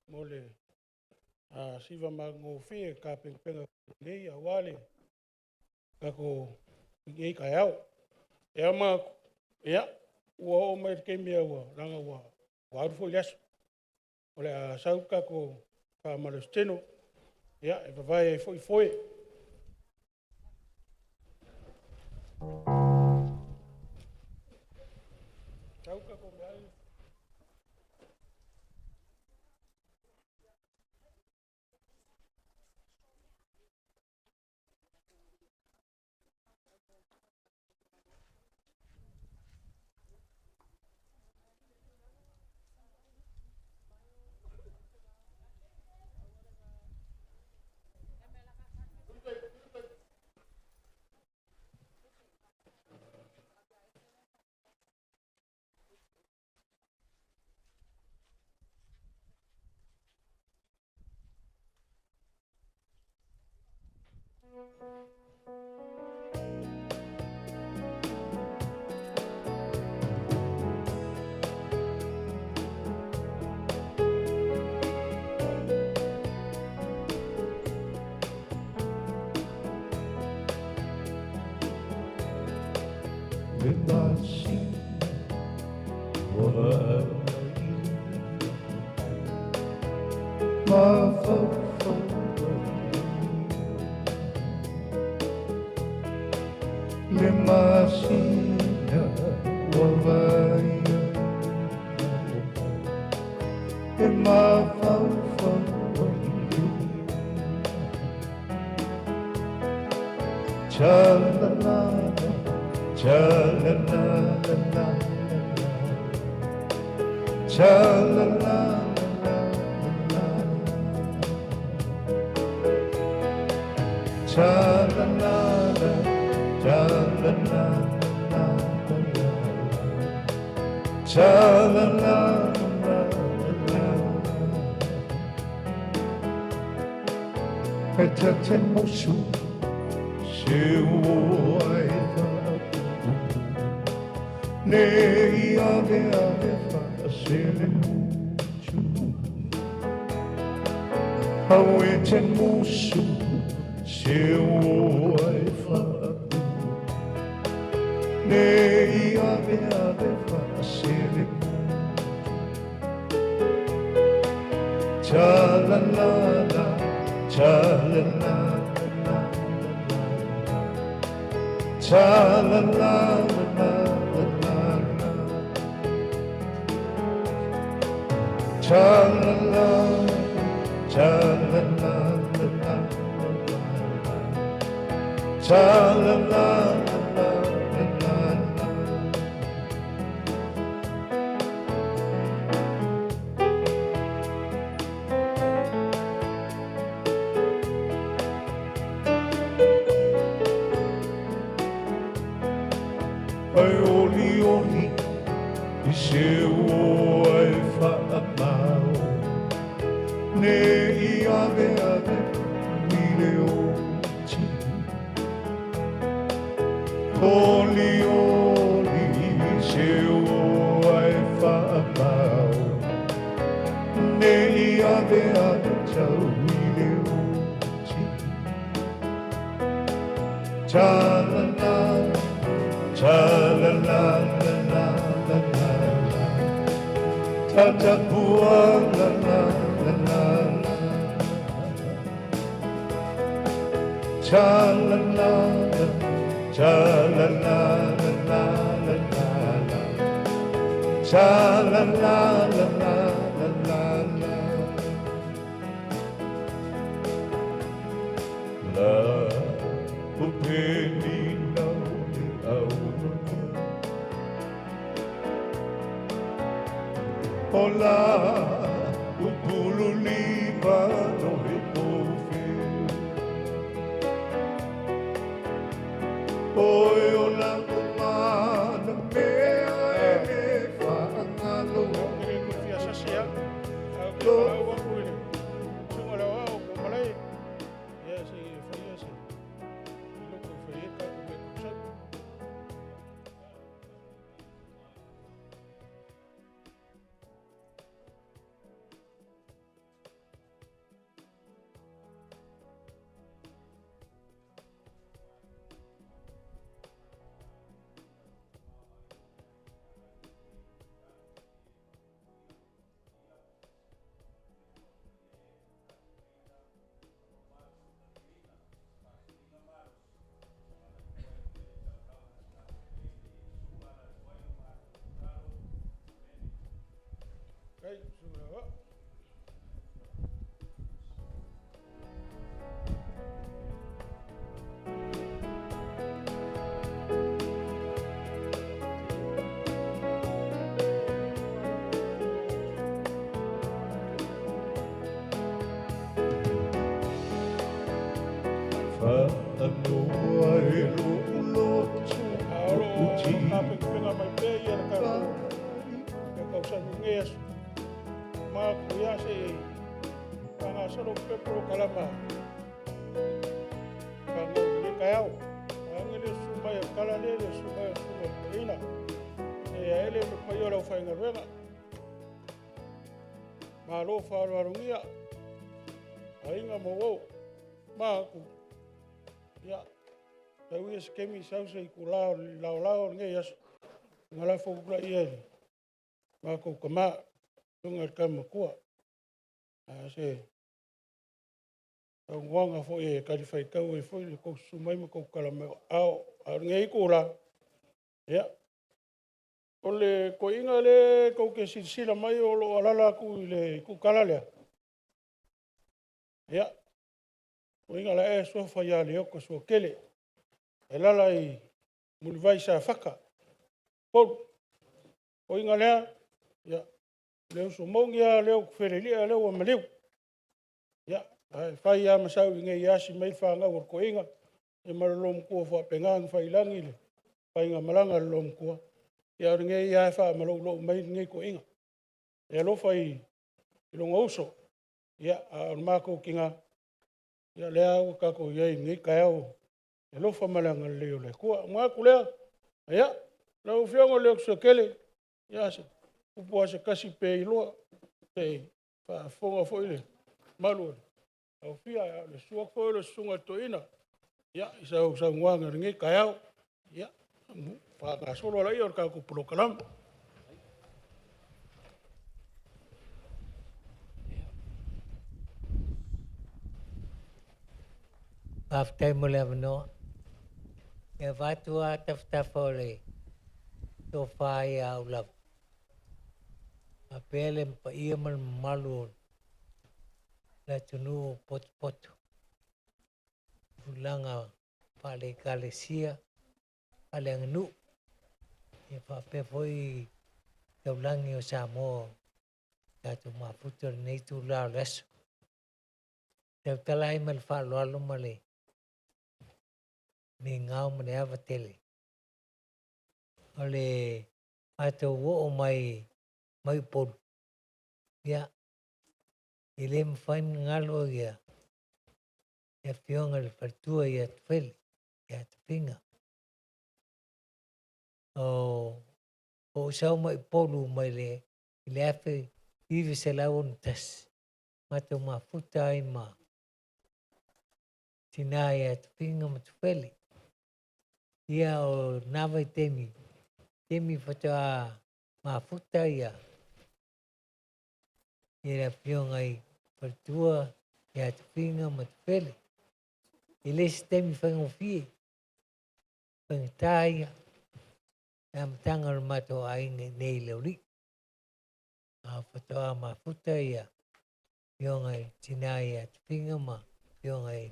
mo le siwa ma ngō whea ka pengpenga nei a wale, ka ko ngei kai au. Ea ma, ea, ua o mai te mea ua, ranga ua arufo i aso. O le a sau ka ko whamarasteno, ea, e wawai e foi foi. Sau ka ko mea Kemi sausa i kulao lao lao nge yas ngala fo kula iel Mako kama tunga kama kuwa. Se wanga fo e ka fai kau e fo le ko sumai mo ko kala me au ngai ko la. Ya. Ole ko inga le ko ke sila mai o lo alala ku le ku kala le. Ya. Ko inga la e so fa ya le ko so kele. E lala i mulvai sa faka. Ko inga le ya. Leo so mongia leo kuferelia leo wa maleu. Ya. Fai ya masau inga yasi mai fa nga ko inga. E malom ko fa pengang fai langi le. Fai nga malanga lom ko. Ya nge ya fa malo lo mai nge ko inga. E lo fai lo ngoso. Ya ma ko kinga. Ya lea ka ko ye nge ka o. E lo fa malanga le le ko ma ku le. Ya. Lo fiongo le so kele. Ya se. Upo se kasi pe lo. Te fa fonga foi le. Malu. Au fia ya le suak foi le sunga toina. Ya isa sa ngwanga nge ka ya. Ya. Fa ka solo la yo ka ko pro kalam. After Mulavano, Evatua Taftafole, Tofaya Love. A pelem pa iaman malun, la tunu pot, ulanga pale kalesia, pale ngnu, e fa pe foi taulangi o Samoa, tatu maputur nei tu la leso. Tau talai mal fa lo male, mi ngau mane avatele. Ole ato wo mai pon. Ya, ilem fain ngalo ya. Ya fiong al fartua ya Tufele, ya Tofiga. O sao mai polu mai le afe ivi se laun tas. Mato mafuta ai ma. Tina ya Tofiga ma Tufele. Ia o navai temi. Temi fata mafuta ya. Ia fiong ai fartua ya Tofiga ma Tufele. Ile temi fangofie. Pangtaya. Am tangal mato ai nei leuri. Fatoa mafuta ya. Fiong ai tina ya Tofiga ma. Fiong ai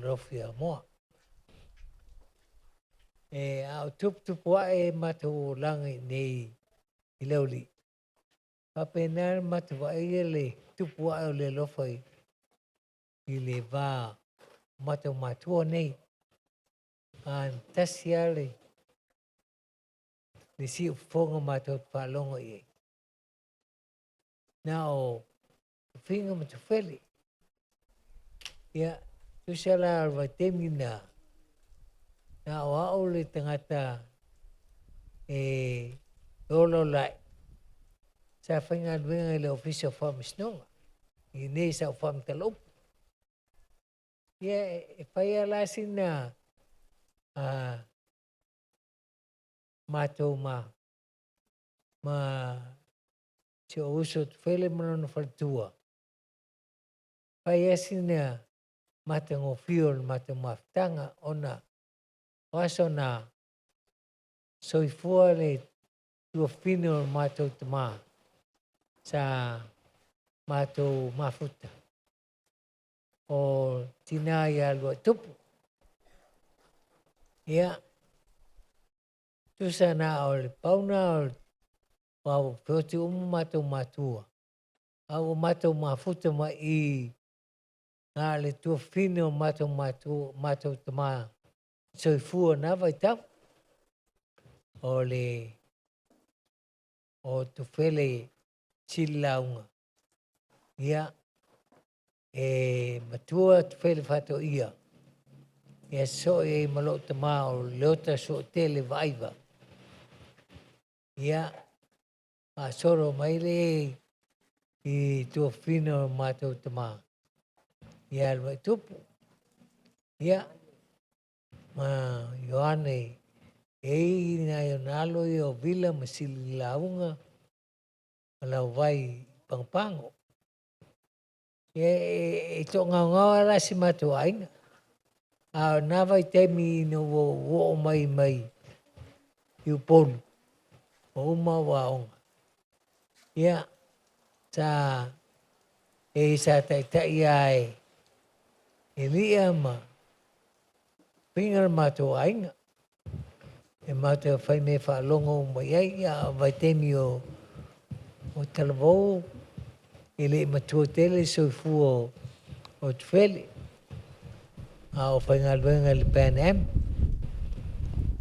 lofia moa. Au tup wae mato langi nei leuri. Papenar mato wae le tup wae le lofai. Ile va mato matua nei. Tasiale. Nisi fonga mato palongo ye. Now, Tofiga ma Tufele. Ya, tu sala alva temina. Na o le tangata lolo lai. Sa whainga luenga le official farm snonga. I nei sa farm talop. Ya, whai ala sina mato ma se uso Tufele manono fartua. Whai asina mata ngofiol mata maftanga ona waso na soifua le tua fino mato tama sa mato mafuta o tina ya lua tupu ya tu sana o le pauna o poti mato matua au mato mafuta ma i nga le tua fino mato tama soifua na vai tau o Tufele chilaunga. Ya, matua Tufele fato ia. Ya so malo tama o leota so tele vaiva. Ya, soro maile i tua fino mato tama. Ya, alwa tupu. Ya, ma Yohane na yo nalo yo vila masili launga Walau vai pangpango. Ito ngau ala si matuainga. Na vai temi no wo mai iupon. O uma waonga. Ia sa sa tai ai. Ilia ma pingal matuainga. E mata fai me whaalongo mai ai ia vai temi o talavou ele matua tele soifua o Tufele a o whaingaluenga le Pan Am.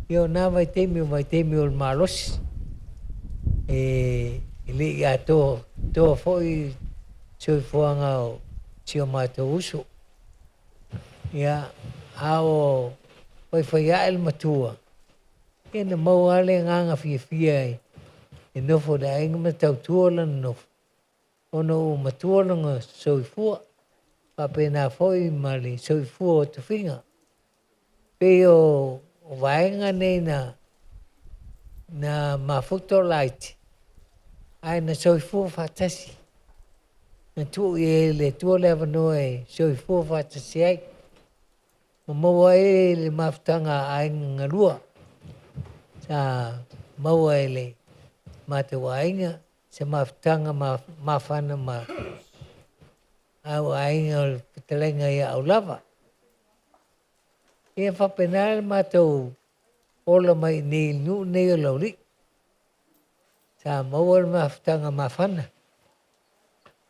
Io nā vai temi o le malosi ele ia tō foi soifuanga o tio mātou uso. Ia a o whai ele matua. Ia na mau ale nganga fia ai. E nofo da inga matau tuola nofo. Ono matua langa soifua. Papena foi mali soifua o Tofiga. Pe o vaenga nei na mafuto light. Ai na soifua fatasi. Na tu le tua leva noe soifua fatasi ai. Maua le maftanga ai ngalua. Sa maua le matawainga se maftanga mafana ma au ainga telenga ia au lava. Ia whapenal matou ola mai ni nu nei o lauri. Sa maua le maftanga mafana.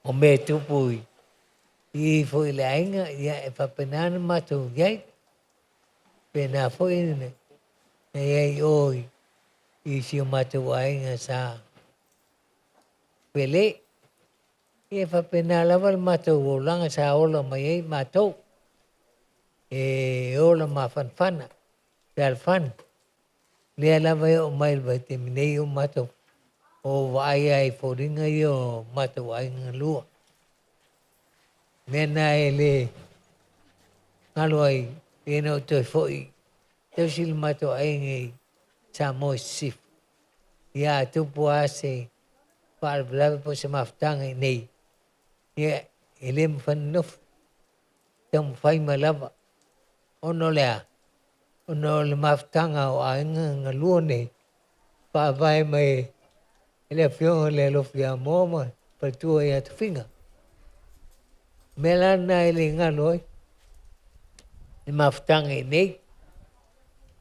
O me tupui. I foi le ainga ia e whapenal matou iai. Pena foi ne. Ei oi. I si o matawainga sa pele. E whapena lawa le matou o langa sa ola mai ei matou. E ola mawhanwhana. Te alwhan. Lea lawa e o mai vai te minei o matou. O vai ai whoringa i o matou ainga lua. Mena e le ngalo ai e no toi foi. Tau sili matou ainga i sa moi sif. Ia tupu ase whaalawa po se maftanga i nei. Ia ele mwhannof. Tau mwhai malawa. Ono lea. Ono le maftanga o ainga ngalua nei. Whaavai mai ele whionga le lofi a mōma. Patua ia Tofiga. Melana ele ngaloi. Le maftanga i nei.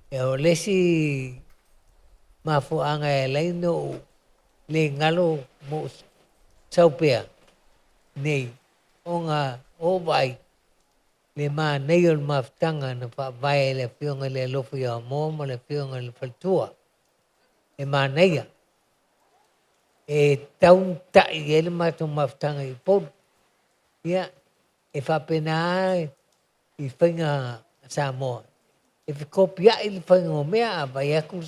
E o lesi mafuanga e leino le ngalo mo saupea nei onga o vai le ma nei o maftanga na pa vai le fionga le lofu ya moma le fionga le faltua e ma nei e taun tai ele mato maftanga i pod ia e fa pena i whainga Samoan e whakopia i le whainga o mea vai aku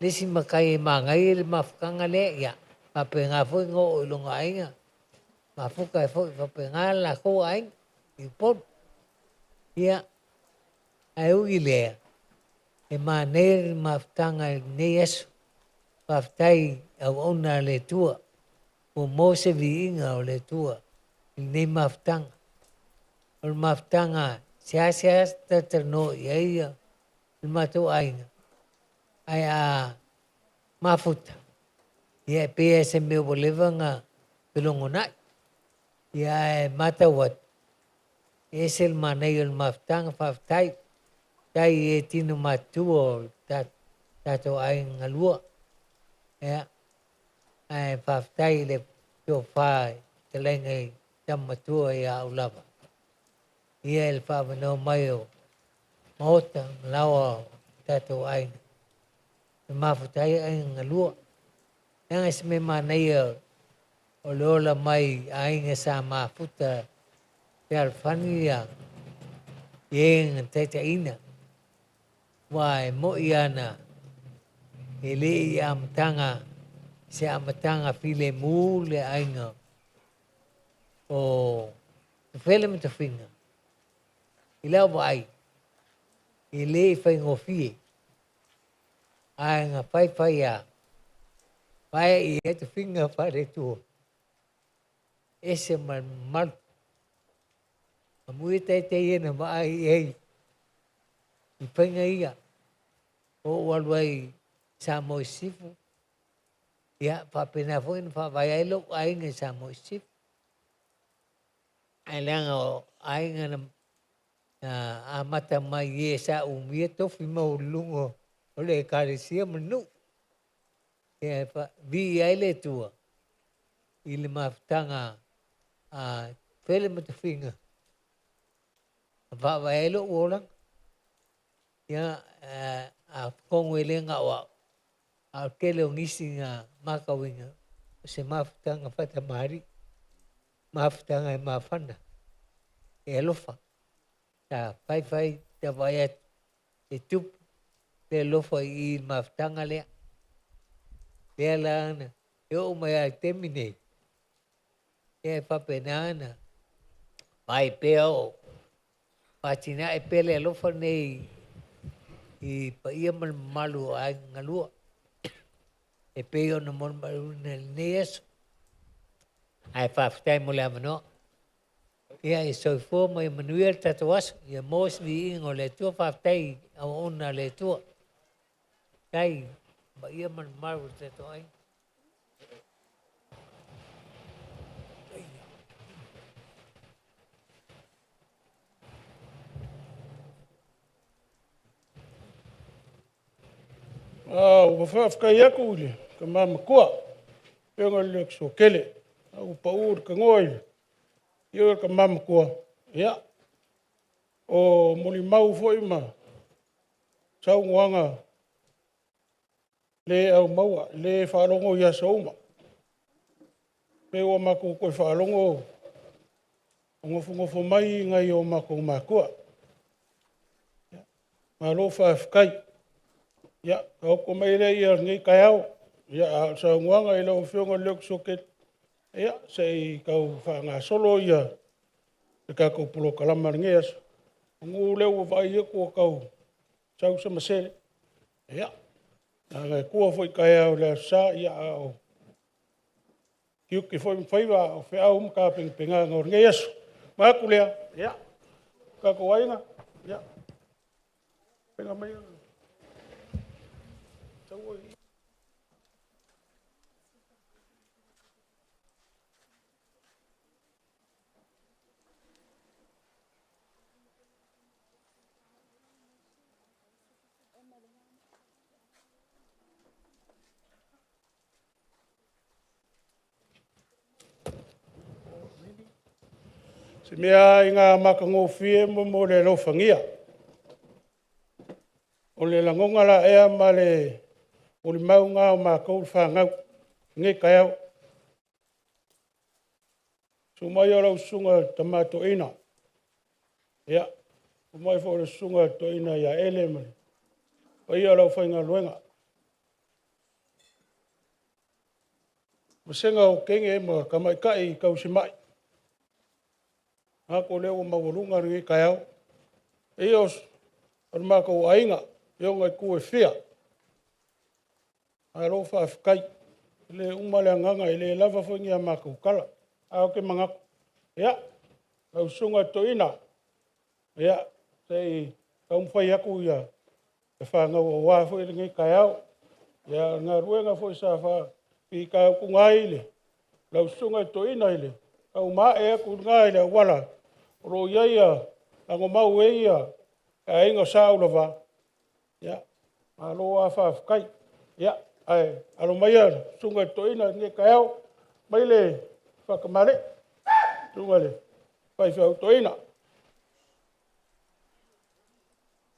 lesi makai mangai le mafkanga le ia mapenga foi ngo i longa ainga mafuka e foi mapenga la ko ai i pot ia ai ugi le e maner maftanga ne yesu maftai au ona le tua o mose viinga o le tua ne maftanga o maftanga sia taterno ia il mato ainga ai a mafuta ia pe se me bolevanga pelongonai ia e matawat esel manai el maftang faftai tai e tino matuo tato ai ngalua ia ai faftai le tofai telengai tamatua ia ulava ia el favano mayo mota lawa tato ai mafutai ai ngalua yang esme manai o lola mai ainga sa mafuta te alfania yang tete ina wai mo iana ele amtanga se amtanga file mule ainga o Tufele me Tofiga ila vai ele fai ngofie ainga fai ya pai e Tofiga fare tu ese mal mui te na mai ei I penga ia o walwai sa mo sifu ia pa pena foi fa vai ai lo ai nge sa mo sifu ai lang o ai nge na a mata mai ye sa umie to fi mo lungo o le karesia menu ia pa vi ai le tua I le maftanga a pele mo te finga va vai lo ola ia a kongo ele nga wa a kele o ngisi nga makawinga se maftanga fata mari maftanga e mafana e lofa ta fai ta vai e tup le lofa I maftanga le lana yo mai a termine e fa penana vai peo patina e pele lofa nei I pa ia malu ai ngalua e peo no mon malu nes ai fa stai mo le amano ia e so fo mai manuel tatuas ia mos vi ingo le tua fa stai a ona le tua kai ba ia malu tatuai O whawhkai aku ule, ka mama kua. Pionga lek so kele. O paur ka ngoi. Ia ka mama kua. Ia. O moni mau foi ma. Sau nguanga. Le au maua. Le whalongo ia sa uma. Pe o mako koe whalongo. O ngofo mai ngai o mako makua. Ma lo whawhkai. Ya, kau ko mai le ia ngai kai au. Ya, sa nguanga I lau whionga lek soket. Ya, sei kau whanga solo ia. E ka kau pulo kalama ngai aso. Ngu leo vai ia kua kau. Sau sa masere. Ya, ngai kua foi kai au le sa ia au. Kiuki foi mwhaiwa o whiau mka penga ngor ngai aso. Maku lea. Ya, ka kau wainga. Ya, penga mai. Se mea I ngā makangofie mo le lofangia. O le langonga la ea ma le o le mau ngā o mākou whangau. Nge kai au. So mai o lau sunga tamato ina. Ia. O mai fo le sunga to ina ia ele mani. O ia lau whainga luenga. Masenga o kenge e ma kamai kai kau si mai. Ako leo mawalunga ringi kai au. E os, o mākou ainga. Eo ngai kue whia. A lo whawhkai. Le umale anganga I le lava whaingi a mākou kala. A o ke mangako. Ia. Kau sunga to ina. Ia. Sei kau mwhai aku ia. E whangau o wāwhu I ringi kai au. Ia ngā ruenga fwoi sa wha. Pi kau kungai ile. Lau sunga to ina ile. Kau maa e aku ngai ile wala. Ro iaia. Ango mau e ia. Ka ingo saula wā. Ya, alo a whawhkai. Ya, ai, alo mai a sunga toina nge kaiau. Mai le whakamare. Sunga le whaiwhau toina.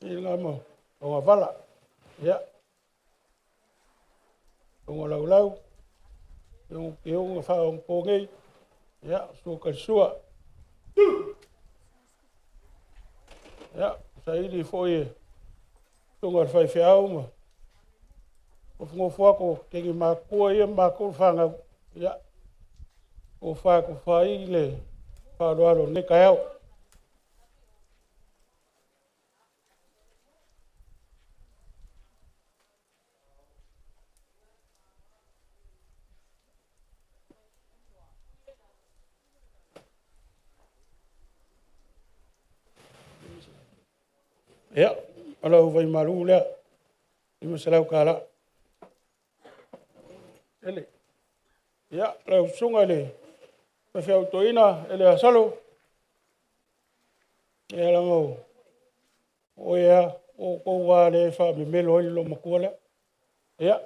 I ngā mo, o ngā wala. Ya. O ngā laulau. I o ngā whao ngōngei. Ya, suka sua. Ya, sa ili fōie. Tunga whai whiau ma. O whungo whako, kengi mā kua ia mā kua whangau. Ia. O whako whai le wharoaro ne kai au. Ia, alau vai maru lea. Ima salau kala. Ele. Ia, lau sunga le. Pawhiau toina, ele asalo. Ia langau. O ea, o koua le wha me melo i lo makua lea. Ia.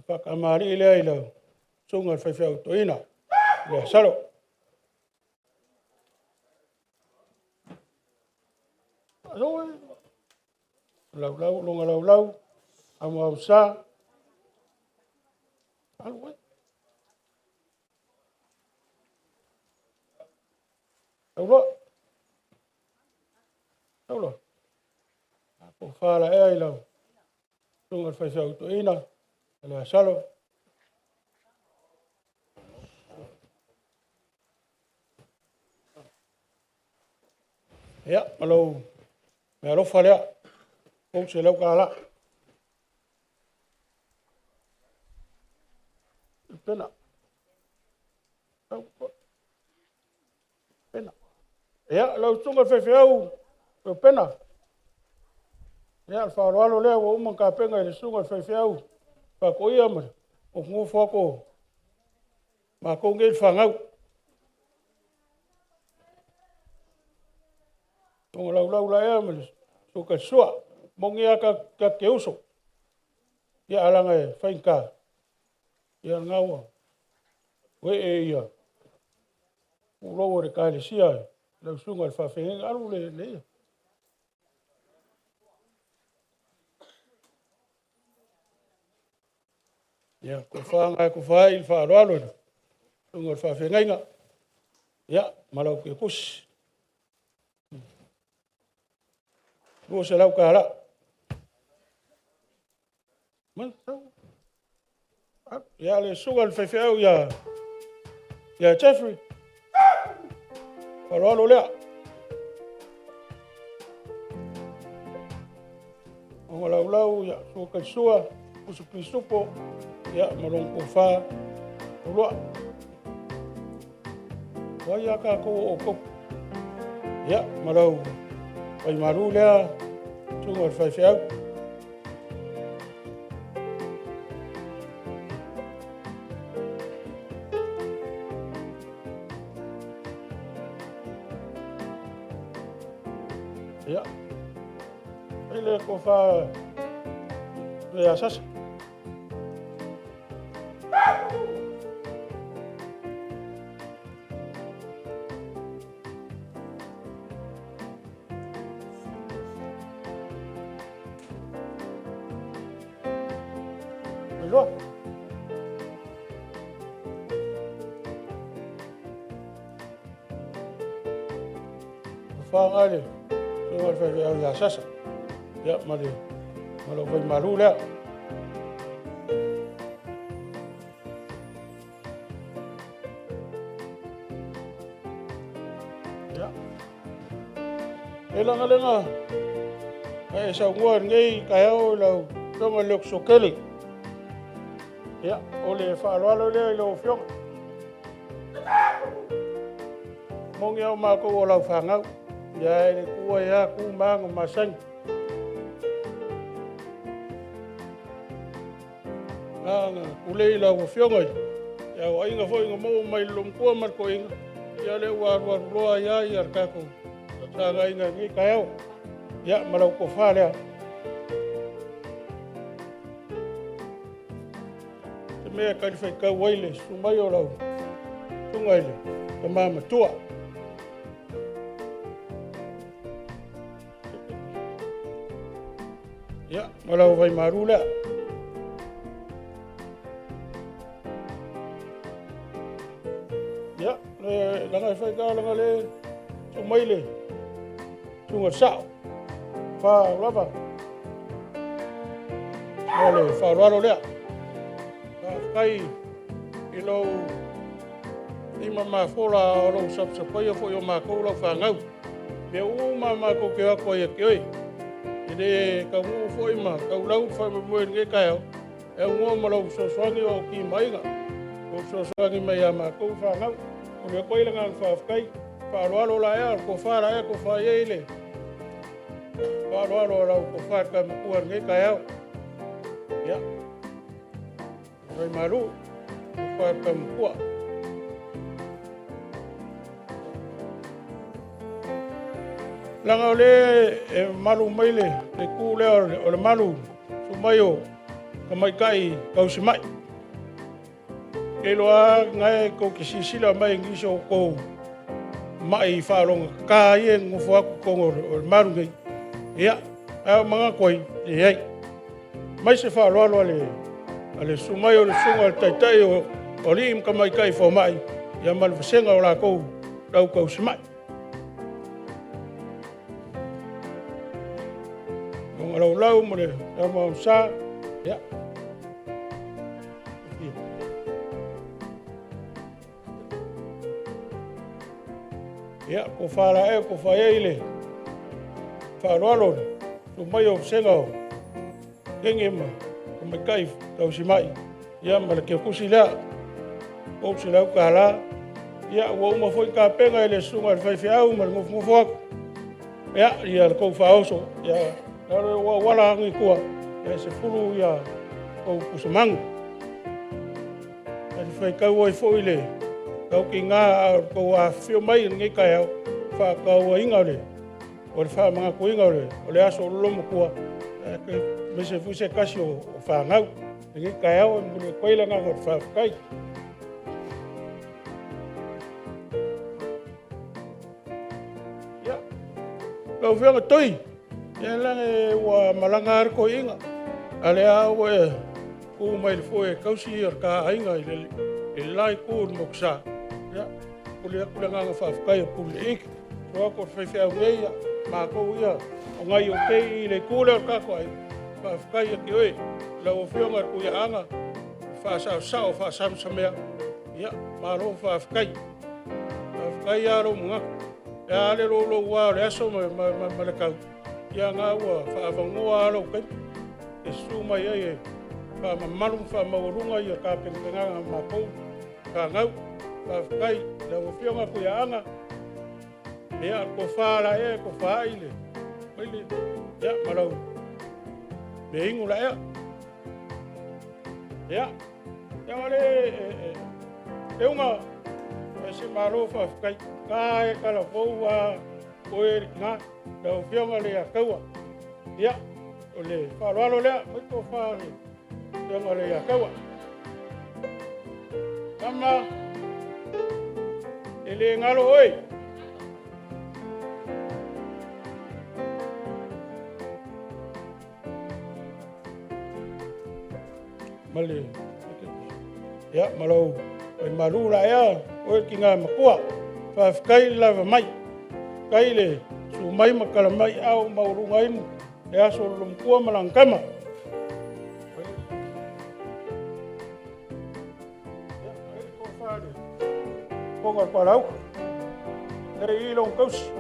Whakamari lea i lau. Sunga whawhiau toina. Le asalo. Aloe. Lau, longa lau. Amu au sa. Aloe. Aloe. Ako whala ea i lau. Tunga whaiwhau toina. Le asalo. Ia, alau. Mea rofa lea. Kau se lau kala. Pena. Pena. Ia, lau tunga whaiwhau. Pena. Ia, whaaloalo lea wa umang ka penga i le sunga whaiwhau. Whakoia ma. O ngu whako. Ma kou ngei whangau. Tunga lau la ea ma. So ka sua. Mongi a ka keuso. Ia alanga e whainka. Ia ngaua. We e ia. Ulogo re kaile sia e. Lau sunga le whawhenga alu le ia. Ia, ko whaanga ko whae il whaaloalo. Sunga le whawhenga. Ia, malau ke pusi. Lua se lau ka hala. Ia le sunga le whawhenga ia Jeffrey. Whaaloalo lea. Onga lau ia suka sua. Usupi supo. Ia marong ko wha. Ulua. Wai aka ko o ko. Ia marau. Wai maru lea. Tunga whaiwhiau. Ia. Ele ko wha. Lea sasa. Look. Fangale. So wat we ja sasa. Ja, maar die. Maar ook bij Marula. Ja. Elang. Kaya sa nguan ngay kaya lo tonga lok sokeli. Ja, ole whaaloalo lea i lo whiong. Mongi au mako o lau whangau. Ia e kua ia ku maanga masang. Nganga, ule i lau whiong ai. Ia o ainga fo inga mau mai lomkua marko inga. Ia le waru loa ia i arkako. Sanga inga ngi kayau. Ia malau ko whalea. Mea kari whai kau waile, sumai o lau. Tungaile, ka mama tua. Ia, malau vai maru lea. Ia, langa whai kau langa le, sumaile. Tunga sao. Wha rapa. Ole, wha raro lea. Kai ilo ima mafola o lo sapsapoia fo yo makola fangau me uma mako ke ko ye ke ide ka mu fo ima ka lau fa mo nge ka e ngo mo lo so swangi o ki mainga o so swangi me ya mako fangau o le ko ilanga fa kai fa lo la ya ko fa ra ko fa ye ile Walo lau ko wha ka mkua ngai kai au. Ia. Rai maru. Ko wha ka mkua. Langa ole e malu maile. Le ku leo o le malu. Sumayo. Ka mai kai kausi mai. E loa ngai ko kisisila mai ngiso ko. Mai whalonga ka ie ngufu aku kongo o le maru ngai. Ia, ai mga koi, iai. Mai se whaaloalo ale sumai o le sunga le taitai o li im ka mai kai wha mai. Ia malu wasenga o la kou, rau kau si mai. Nonga lau lau mo le, ia mau sa, ia. Ia, ko whaala e, ko whae le. Whaaloalo, tu mai o senga o kenge ma, o mai kai tau si mai. Ia ma le kia kusi lea, o si lau ka la. Ia ua uma foi ka penga ele sunga le whaiwhi au ma le ngofu aku. Ia, ia le kou whaoso. Ia, nare ua wala hangi kua. Ia se furu ia kou kusamangu. Ia le whai kau oi foi le. Kau ki ngā kou a whio mai ngi kai au. Wha kau a inga le. O le wha mga kuinga o le aso o lomo kua. Me se fuse kasi o whangau. Ngi kai au, mune koila ngā o whawkai. Ia. Kau whianga toi. Ia lange ua malanga arko inga. Ale au e ku mai le fue kausi ar ka inga i le lai ku moksa. Ia. Kule akule ngā whawkai o kule iki. Roa ko whaiwhi au ngeia. Ma kou ia, o ngai o kei i le kule o kako ai, whawhkai a ki oe, lau o whionga ku ia anga, whaasau sao, whaasam sa mea, ia, ma ro whawhkai a ro mga, e ale ro lo ua le aso ma le kau, ia ngā ua whaavangua alo kai, e su mai ai e, whaamamalum whaamaurunga i a ka penganga ma kou, ka ngau, whawhkai, lau o whionga ku ia anga, ia ko whaala e, ko whaaile. Maile, ia, marau. Me ingu la ea. Ia, ia wale e unga, e se maro whawhkai, ka e kala whaua, ko e ngā, lau whionga le a kaua. Ia, o le whaaloalo lea, mai ko whaale, whionga le a kaua. Kama, e le ngalo oi. Male, ya malau, ai malu la ya, o ki ngā makua, whawhkai lava mai, kai le, su mai makala mai au maurunga inu, e aso lumkua malangkama. Ya, ai ko whare, kongar parau, nere ilong kausi.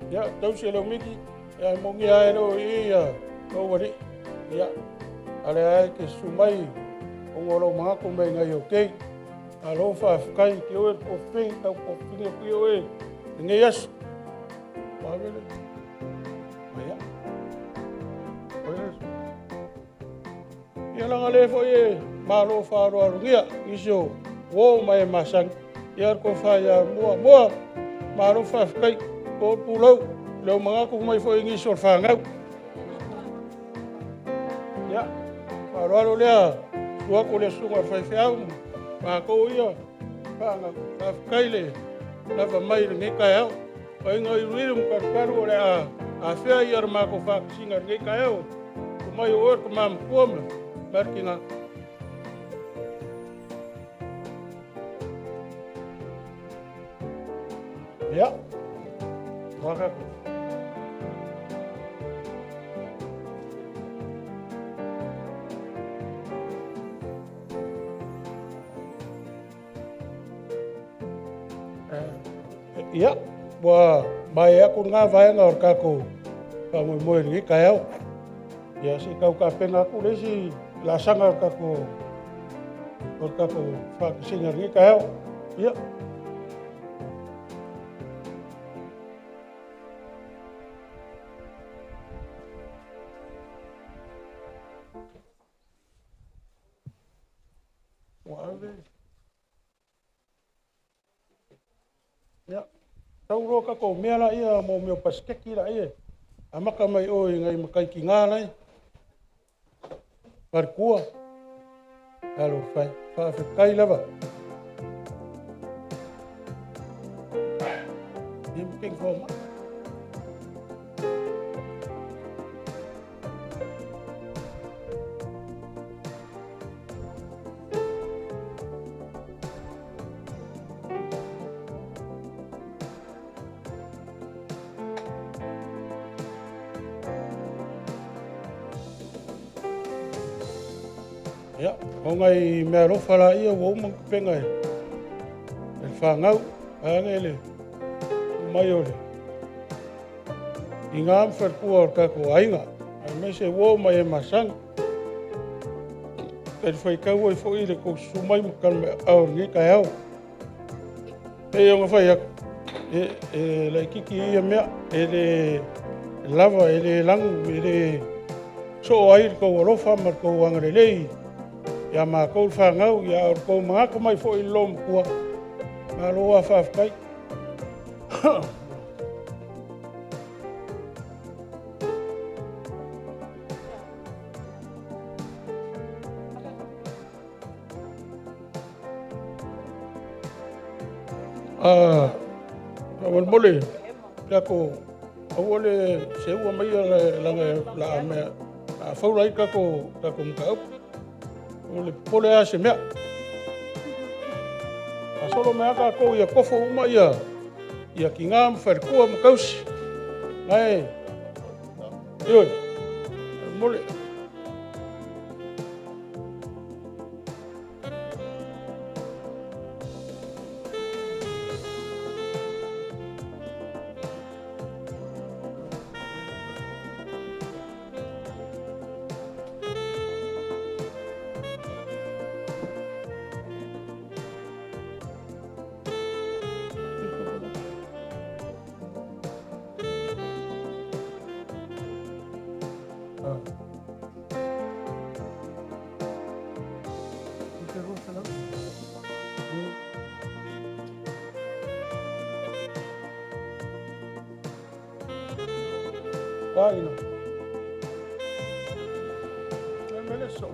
Ya, tau se lo miki, ya mongi ai lo ia, lo wari. Ya, ale ai ke sumai, o ngolo mga kumbai ngai okay. Alo whawhkai ki oe ko whing, tau ko whing ki oe, ngai as. Wawele. Maya. Ia langa le fo e, malo wharo arungia, isio, wo mai masang. Ia ko whaya mua, malo whawhkai. Ko pulau, leo mga ko mai foi ngi sor whangau. Ia, wharoaro lea, tua ko le sunga whaiwhiau, ma ko ia, whangau, whawhkai le, lawa mai ngi kai au. Pai ngai rirum karkaru o le a whea i ara mako whakasinga ngi kai au. Ko mai o ora ko mam kuama, marki ngā. Ia. Waka. Ia, wa mai aku ngā vaenga or kako ka moi ngi kai au. Ia si kau ka penga aku lesi la sanga or kako o kako whakasinga ringi ka heo. Ia. Wawe. Ia. Tauro kako mea la ia mo meo paskeki la ia. Amaka mai oi ngai makai ki ngā nei. Parkua. Alo fai. Whawhekai lava. Ia mking whoma. Ia, o ngai mea rofa la ia wau mang kupenga e. E whangau, angele, mai ole. I ngā mwherkua o kako ainga, a me se wau mai e masang. Kei whaikau ai fo i le kou sumai makan me au ngi kai au. E o ngā whai aku, e lai kiki ia mea, e le lava, e le langu, e le so ai kou alofa mar kou angare lei. Ia mā kou whangau, ia or kou mangako mai fo i lo mkua. Ngā loa whawhkai. Awan mole, kako awole seua mai la mea whaurai kako mkaup. Ole pole a se mea. A solo mea ka kou ia kofo uma ia ki ngā mwharekua makausi. Ngai. Ioi. Mole. Página. Eso.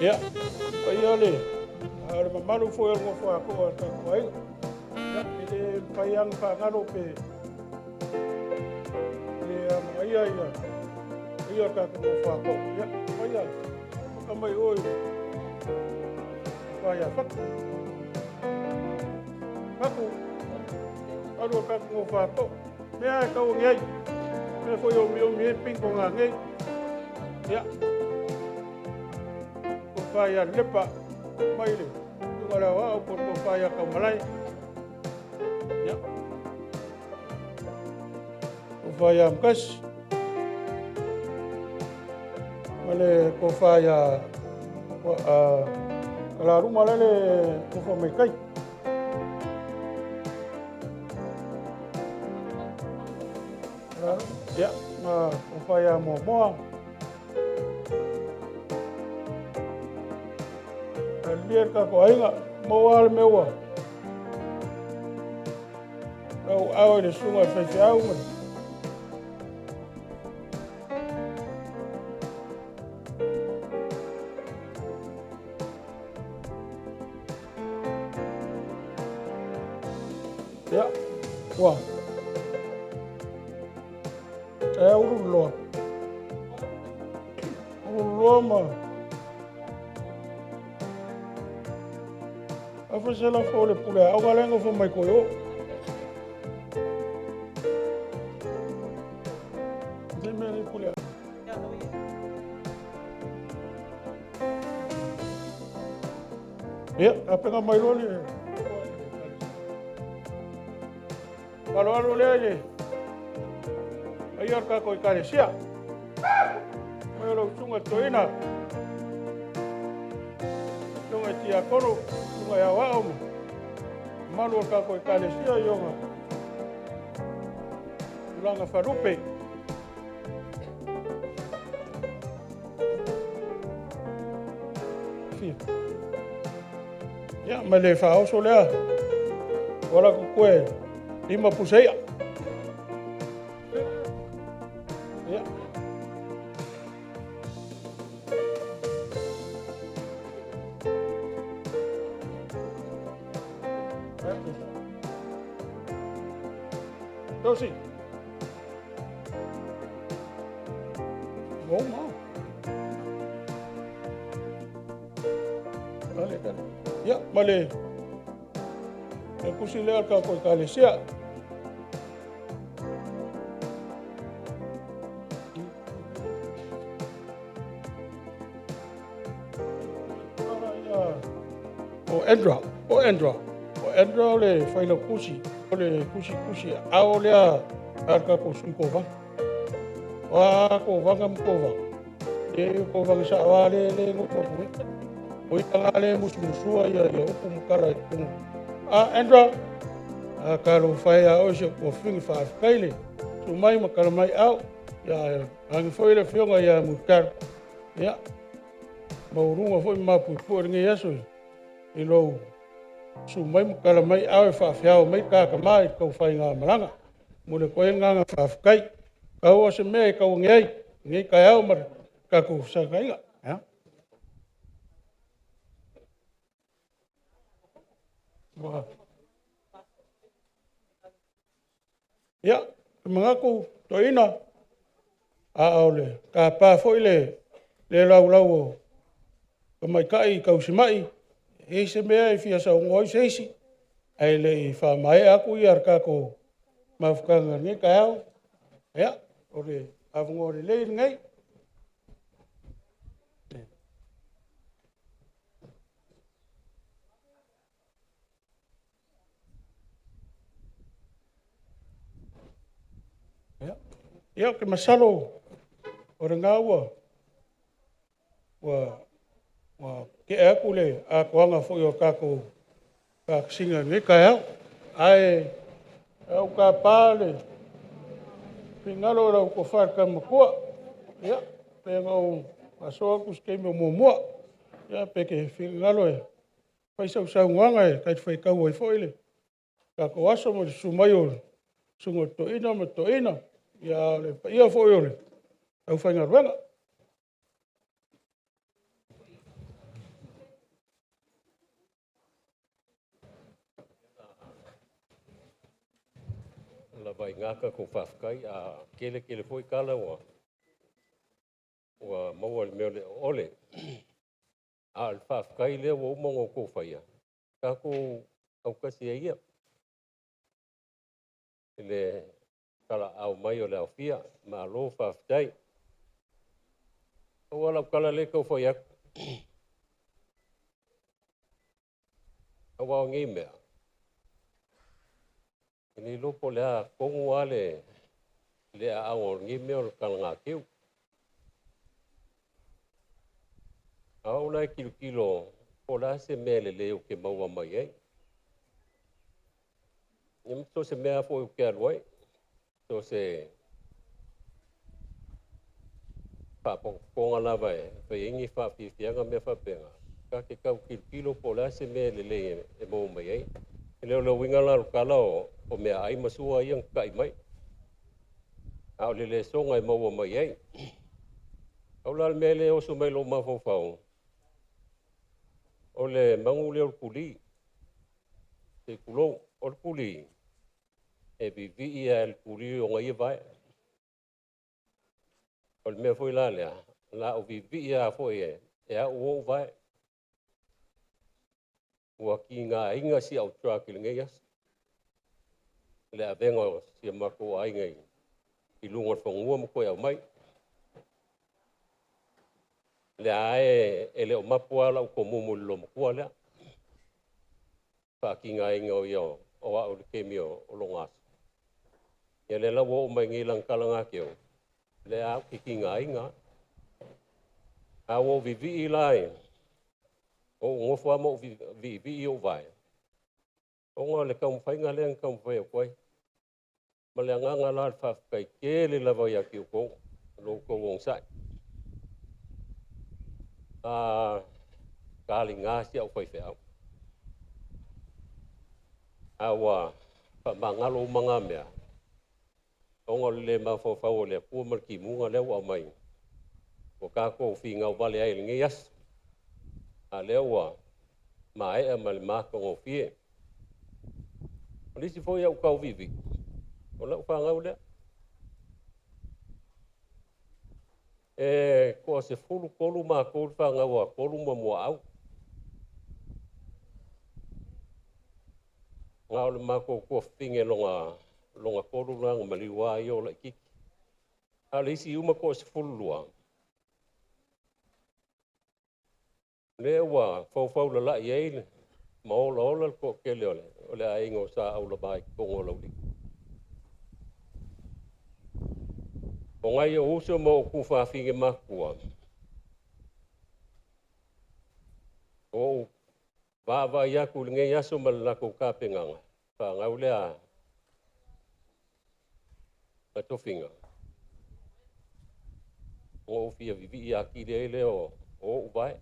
Ya, payale. Ada mamalu foi algo foi a coa tá coi. Ya, ele payang pa ngaro pe. Ia. Ia ka ko fa ko. Ya, payal. Kamai oi. Paya fak. Aku. Ado ka ko fa ko. Me ai ka o ngai. Me foi o mi ping ko ngai. Ya. Faya lepa mai le ngara wa por ko faya ka malai ya ko faya mkas male ko faya ko la ruma le ko fo me kai ya ma ko faya mo biar ka ko ainga mawal mewa au de sunga fe au ya wa urullo ma Afasela fole pule au galengo fo mai koyo. Dime pule. Ia, ka penga mai roli. Alo le. Ai ar ka ko kare sia. Mai lo tunga toina. Tunga tia kono, tunga ya wao. Malu ka ko kare sia yonga. Ulanga farupe. Ya, male fa so le. Wala ko koe. Lima puseia. Ya. Dosi. Bom, não. Vale, cara. Ya, male. Eu consigo ka ko kalesia. O Andra le fai la kusi. Le kusi. Ao le arka ko sunkova. Wa ko vanga mkova. Le ko vanga sa wale le no ko. O itangale musu ya upu mukara ku. Andra karo fai o se ko fingi fa kaile. Tu mai makara mai au. Ya ang foi le fionga ya mukar. Ya. Maurunga foi mapu por ngi yaso. Ilo su mai makala mai awe whaafiao mai ka mai kau whai ngā maranga. Mune koe nganga whaafikai. Kau ose mea kau ngei. Ngei kai au mar kaku sakainga. Ya, mangaku toina. Aole, ka pā foi le lau ka mai kai kau si mai. E se mea fia sa ngoi seisi. Ai le fa mai aku i ar kako mafukanga ni kau. Ya, ore avungore le ngai. Ya, ke masalo ore ngawa. Wa ke aku le aku anga foi o kako ka singa ni kau. Ai au ka pale. Pingalo ra ko far ka mko. Ya, pengo aso ku ske mo. Ya peke fingalo e. Pai sa nganga e kai fai ka oi foile. Ka ko aso mo sumayo. Sungo to ina. Ya le ia foile. Au fai ngarwanga. La vai ngaka ko whafkai a kele foi kala wa maua le meo le ole. A le whafkai lea wa umongo ko whaia. Ka ko au kasi e ia. Le kala au mai o le au fia, ma lo whaftai. O ala kala le kau whaia. Au au ngi mea. Ni lopo lea kongu ale lea au ngi mea o kala ngā kiu. Au nai kilo po la se mea le leo ke maua mai ei. Nim to se mea fo ke aloi. To se pa ponga lava e pe ingi fa fianga me fa penga. Ka ke kau kilo po la se mea le le e mau mai ei. Leo lo winga la kala o mea ai masua iang kai mai. Au le songa e maua mai ei. Au la mea le osu mai lo mafofau. O le mangu leo kuli. Te kulo o kuli. E bivi ia el kuli o ngai vai. O le mea foi la lea. La o bivi ia foi e a uo vai. Ua ki ngā inga si au traki le ngai as. Le a venga si a mako ai ngai. I lunga whangua mo koe au mai. Le a e le o mapua lau ko mumu lo mo kua lea. Whaakinga inga o iau, o au le kemio o longas. Ia le lawa o mai ngilang kalanga keo. Le au kikinga inga. Awo vivi ilai. O ngofua mo vivi o vai. O ngā le kaumwhainga le ang kaumwhai o koe. Ma le anganga la whawkai ke le lawa ia ki o kou. Lo kou wong sai. Kali ngasi au whai whiau. Awa, mangalo mga mea. O ngā le mawhawhau le pua marki munga leo au mai. O kako whinga o vale ai ngi as. A leo wa, ma e ma le maka ngō fie. O nisi fo iau kau vivi. O lau whangau lea. Ko se fulu kolu ma kolu whangau a kolu mua au. Ngā ole mako kua whinge longa kolu ranga maliwa i o la kiki. A le isi uma ko se fulu lua. Le wa fau la i eile. Ma ola ko kele ole. Ole a ingo sa au la bai kongo lau li. O ngai o uso mo o kuwha whinge makua. O Vava iaku le ngai aso malako kapenganga. Pa ngau lea a Tofiga. O fia vivi i aki le ele o AUVA'A.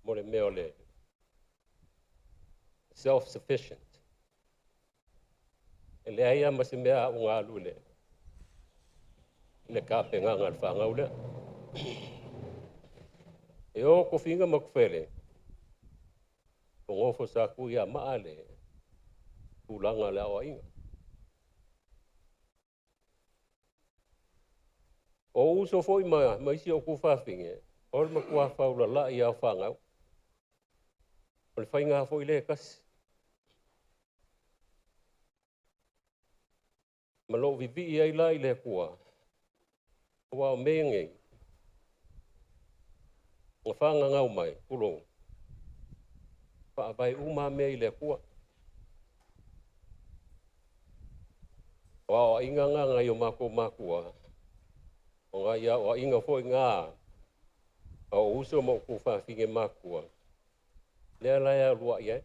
Mo le mea le self-sufficient. E le aia ma se mea o ngā lule. Le kapenganga le whangau lea. E o ko whinga makufere. O ngofo sa kuia maale. Tūlanga le awa inga. O uso foi ma isi o kuwhawhinge. O le makua whaula la i au whangau. O le whainga foi le kasi. Ma lo vivi i ai la i le kua. O wao mengei. O whanga ngau mai, kulong. Whaavai uma mea i le kua. O inga nganga i o mako makua. O ngā ia o inga fo i ngā. O uso mo ku whawhinge makua. Lea laia lua i ai.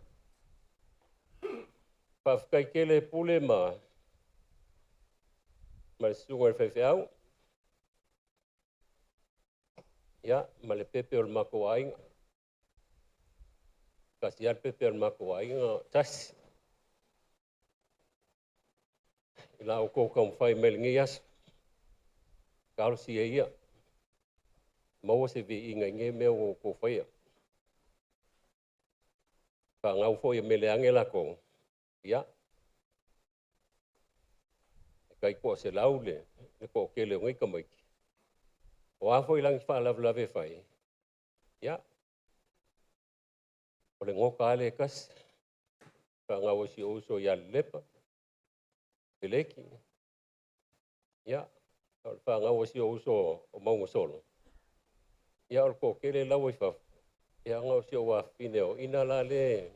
Whawhikai kele pule ma. Ma le sunga i whaiwhiau. Ia, ma le pepe o le mako ainga. Kasi al pepe o le mako ainga. Tasi. Ila o kou kamwhai melingi aso. Karo si e ia. Maua se vi inga inge mea o kou whaia. Ka ngau fo ia mele angela ko. Ia. Kai ko se laule. Ne ko kele o ngai kamaiki. O afo ilang whaalawlawe whai. Ia. O le ngoka ale kas. Ka ngau si oso ia lepa. Peleki. Ia. O le whangau si oso o maungo solo. Ia o ko kele lau i whaf. Ia ngau si o wafine o ina la le.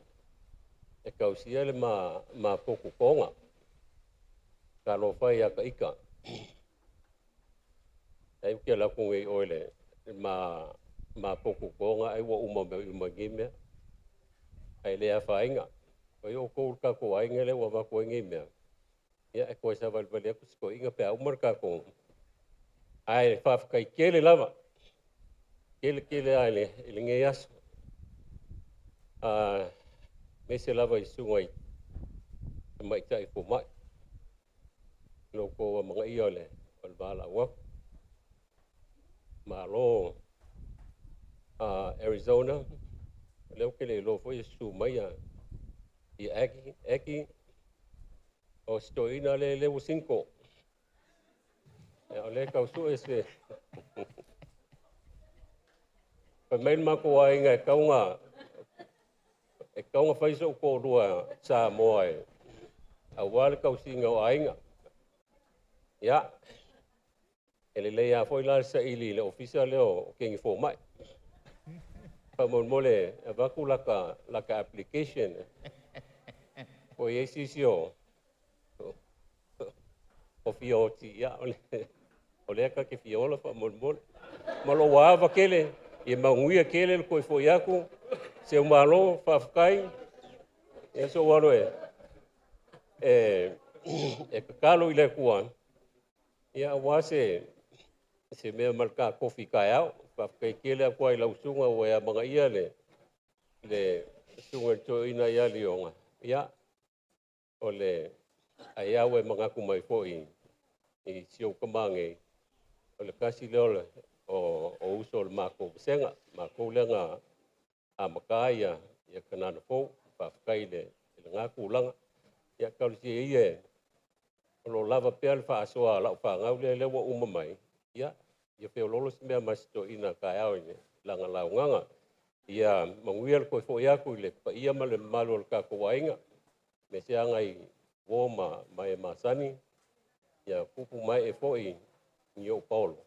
E kausia le ma poku konga. Ka lo whai a ka ika. Ai uke la kungi oile ma poku konga ai wa uma gimea. Ai lea whainga. Oi o kou ka ko ainga le wa wako ngimea. Ia e koe sa valvali aku siko inga pea umar ka ko. Ai whawkai kele lava. Kele ai le ilinge yaso. Mese lava i sungai. Mai tai ko mai. Loko mga iyo le. Walbala wak. Malo Arizona. Leo kele lo foi su maya. I aki. O stoina le levo 5. O le kausu ese. Pemain mako ai ngai kaunga. E kaunga faiso ko rua Samoan. Awal kausinga o ainga. Ya. Ele leia foi la sa ili le ofisa leo kengi fo mai. Pamon-mole, avaku laka application. O yesisio. O fioti, ya, o leka ke fiola pamon-mole. Malo wava kele, e manguia kele ko fo yaku, se malo fafkai, e so waro e kakalo ile kuan. Ia wase se me marka kofi kaiao, fafkai kele ko ai lausunga o ia mga ia le sunga to ina ia lionga. Ia ole ai awe mga kumai fo i sio kamange ole kasi leole o uso le mako senga mako lenga a makaya ya kanana fo fafkai le ngaku langa ya kalau si ie lo lava pel fa soa la fa ngau le wa umamai ya pe lolo smea masto ina kaiao ni langa launganga ia manguial ko fo ya ku le pa ia male malo ka ko wainga me se angai woma mai masani ya pupu mai e foi nyo paulo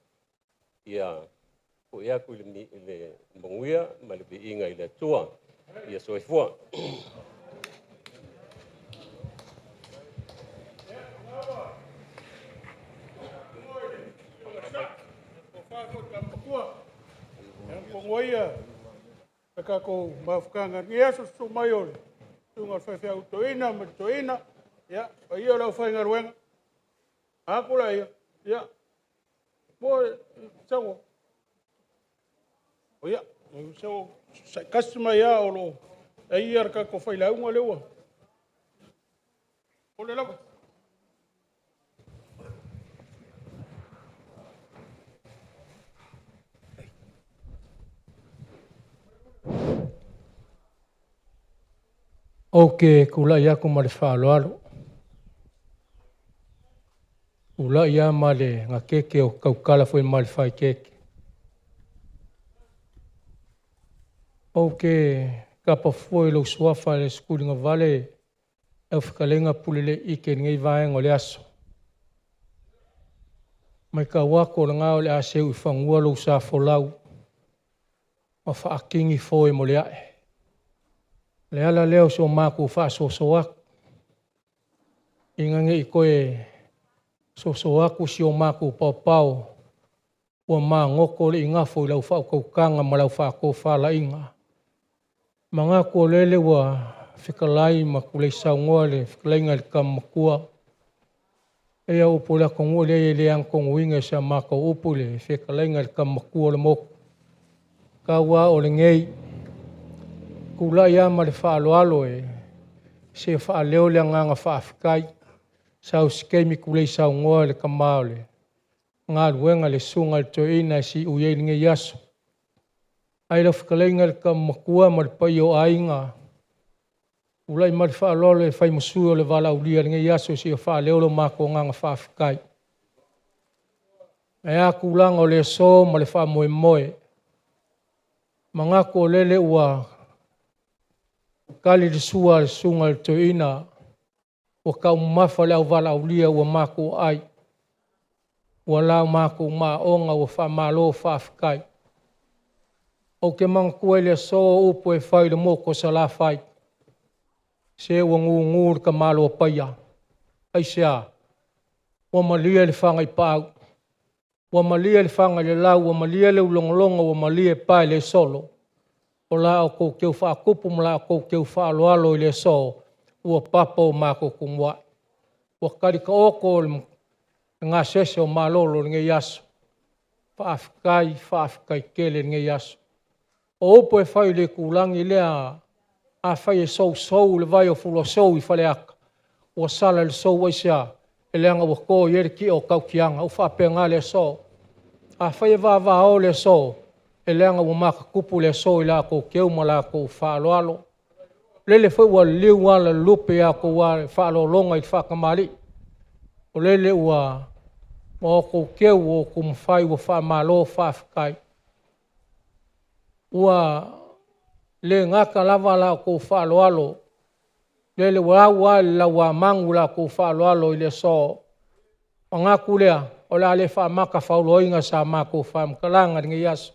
ia ko ya ku le manguia male bi inga ile tua ia so fo Kongoia kako mafukanga ngeso sumayole tunga fefia utoina mtoina ya iyo la ufainga ruenga akula ya bo sawo oya sawo customer ya olo ayar ka ko faila un lewa ole la Ok, kula ya ko male falo. Ula ya male ngakeke o kaukala foi male fai keke. Ok, kapa foi lo suafa le skuli nga vale e fikalenga pulile ike ngai vai ngole aso. Mai ka wako nga ole aseu fangua lo sa folau. Ma fa akingi foi mole ae. Le ala leo so maku fa so ak. Ingange ikoe so aku si o maku pau o ma ngoko le inga fo lau fa ko kanga ma lau fa ko fa la inga. Manga ko lele wa fikalai makule sa ngole fikalai ngal kam makua. E au pola ko ngole le ang kong winga sa mako upule fikalai ngal kam makua le mok. Kawa o le ngei kula ya ma le fa alo se fa leo le nga fa afkai sa uske mi kule sa ngoa le kamale nga luenga le sunga le toina si uye nge yaso ai lo fkalenga le kamakua ma le paio ainga ulai ma le fa alo le fai musu le vala ulia nge yaso si fa leo lo mako nga fa afkai ai kulanga le so ma le fa moe moe manga ko lele ua kali disua sungal toina o ka mafa le vala ulia o mako ai wala mako ma onga o fa malo fa afkai o ke mang kuele so upo e fai le moko sala fai se o ngur ka malo paya ai sia o malia le fanga i pau o malia le fanga le lau o malia le ulongolonga o malia pa le solo o la o ko ke fa kupu mla ko ke fa lo alo le so o papo mako kumwa o kari ka oko nga sese o malolo nge yaso fa afkai kele nge yaso o po e fai le kulangi le a fai so le vai o fulo so i fale aka o sala le so wa sia ele anga o ko yer ki o kaukianga o fa penga le so a fai va o le so ele anga o maka kupu le so ila ko keu mala ko fa lo alo lele foi wa liu wala lupe ya ko wa fa lo longa i fa kamali o lele wa o ko keu o kum fai o fa malo fa kai wa le ngaka lava la ko fa lo alo lele wa la wa mangula ko fa lo alo ile so nga kulea o la le fa maka fa lo inga sa mako fa mkalanga ngi yas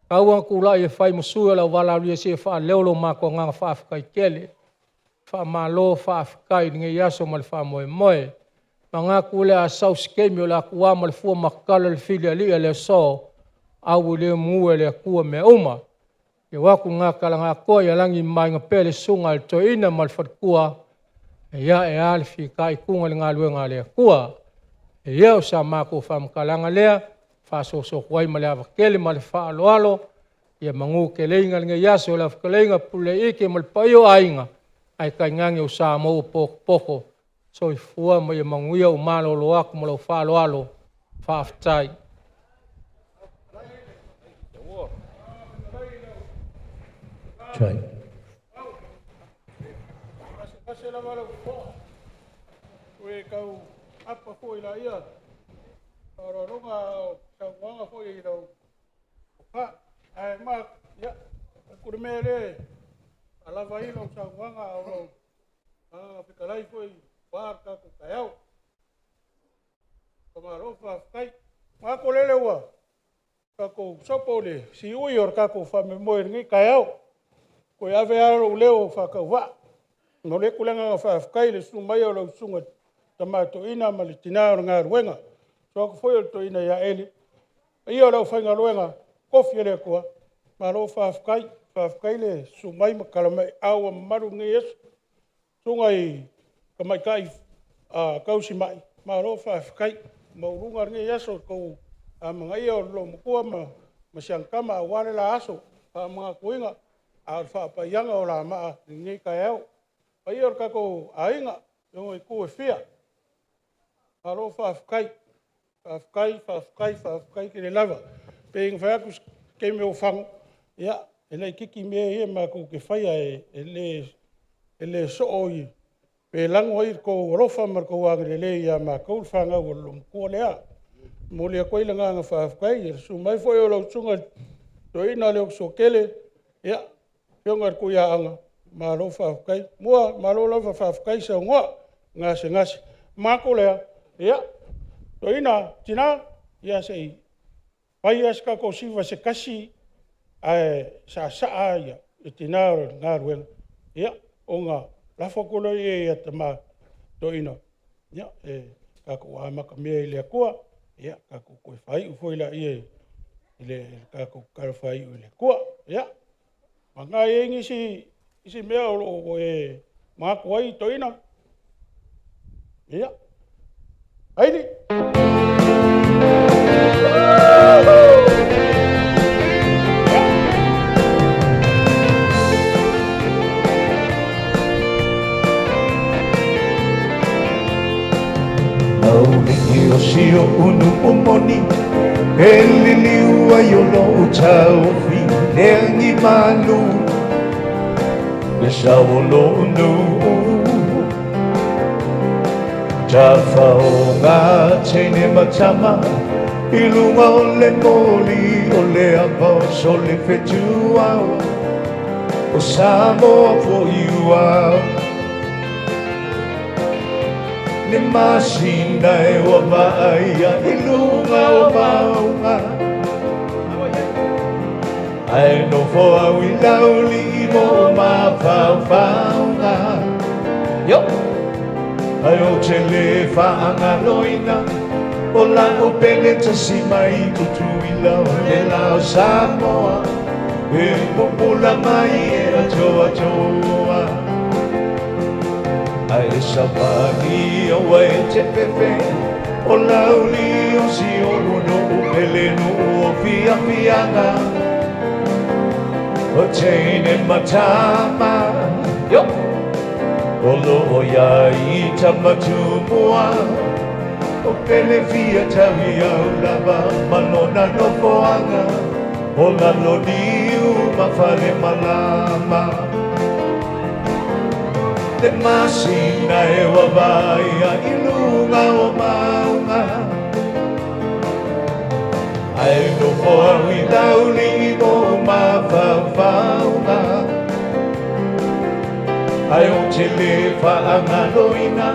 Kauang kula e whai musua lau wala ria se wha leolo mako nganga whaafikai kele. Wha malo whaafikai ni nge yaso mal wha moe moe. Ma ngā kule a sau skemi o la kua mal fua makala le fili ali le so. Au le mua le kua me uma. Ke waku ngā kala ngā koa ia langi mai ngā pele sunga le toina mal whatkua. Ia e alifi ka i kunga le ngā luenga le kua. Ia o sa mako whamkalanga lea. Whasoso kuai ma le awakele ma le whaaloalo. Ia mangu ke leinga le nge yaso le awakalenga pule ike ma le paio ainga. Ai kai ngangi o sa mou poko. So i fua ma ia manguia o malo lo aku ma lo whaaloalo. Whaaftai. Try. Kasi la wala ko. We kau apa ko ila ia. Ora ronga sa wanga fo i do. Pa ai ma ya kurmele ala vai lo sa wanga o fikalai fo i parka ko kayau. Tomaro fa kai. Ma ko lele wa. Ka ko sopole si ui or ka ko fa me mo ngi kayau. Ko ia vea o leo whakauwa. No le kulenga fa kai le su mai o lo sunga tamato ina ma le tina ngā ruenga. So ko foi o to ina ya ele. Ia lo whainga ruenga kofi le koa. Ma lo fa kai le su mai ma kalama au maru ngi yes. Sunga i kamai kai kausi mai. Ma lo fa kai ma urunga ngi yeso ko mga ia lo mkua ma siangkama wale la aso mga kuinga. Al fa pa yanga o la ma ni ka eu. Ai or ka ko ainga yo i ku fia. Alo fa kai ke le lava. Pe ing fa ku ke me o fang. Ya, ele kiki me e ma ku ke fai ele so oi. Pe lang oi ko rofa mar ko wa le ya ma ko fanga o lum ko le a. Mo le ko ile nga fa kai su mai foi o lo tsunga. To ina le so kele. Ya. Yongar ku ya anga ma lo fa kai mua ma lo fa kai sa ngasi ma ko le ya to ina tina ya sei pai aska ko si va se kasi sa ya tina ngarwen ya onga la fo ko le ya tama to ina ya ka ko ama ka me le ko ya ka ko fai u foi la ile ka ko ka fai u le ko ya Manga yengi si mea o e maa kuai toina. Ia. Haidi. Au liki o sio unu umoni. Ele liu ai o lo taufi. Nengi malu le sawolonu Jafao ngā tene matama Ilunga o le moli o le abos o le fetua O Samoa fo iua Ne masina e wa maia Ilunga o maunga Ai no foa wi lauli mo ma faunga Yo Ai o te le whaanga loina O la o pele ta si mai tutu I lau le lau Samoa E popula mai e atoa Ai sapani o wai te pepe O lauli o si o no o pele no o fianga O tene matama Yo Olo ya I tamatumua O pele via tawi au lava Malona no foanga O la lodiu mafale malama Te masina e wawaia Ilunga o maunga Ai no foa wi lauli mo ma faunga Ai o te le whaanga loina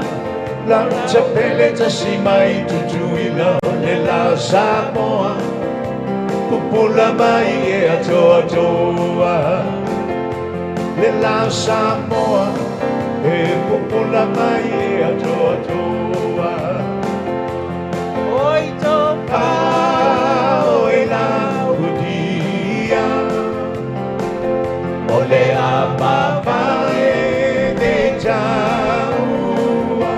La te pele ta si mai tutuina Le la Samoa pupula mai e atoa toa le la Samoa e pupula mai e atoa toa oi toka oi la udia ole a papa e de jaua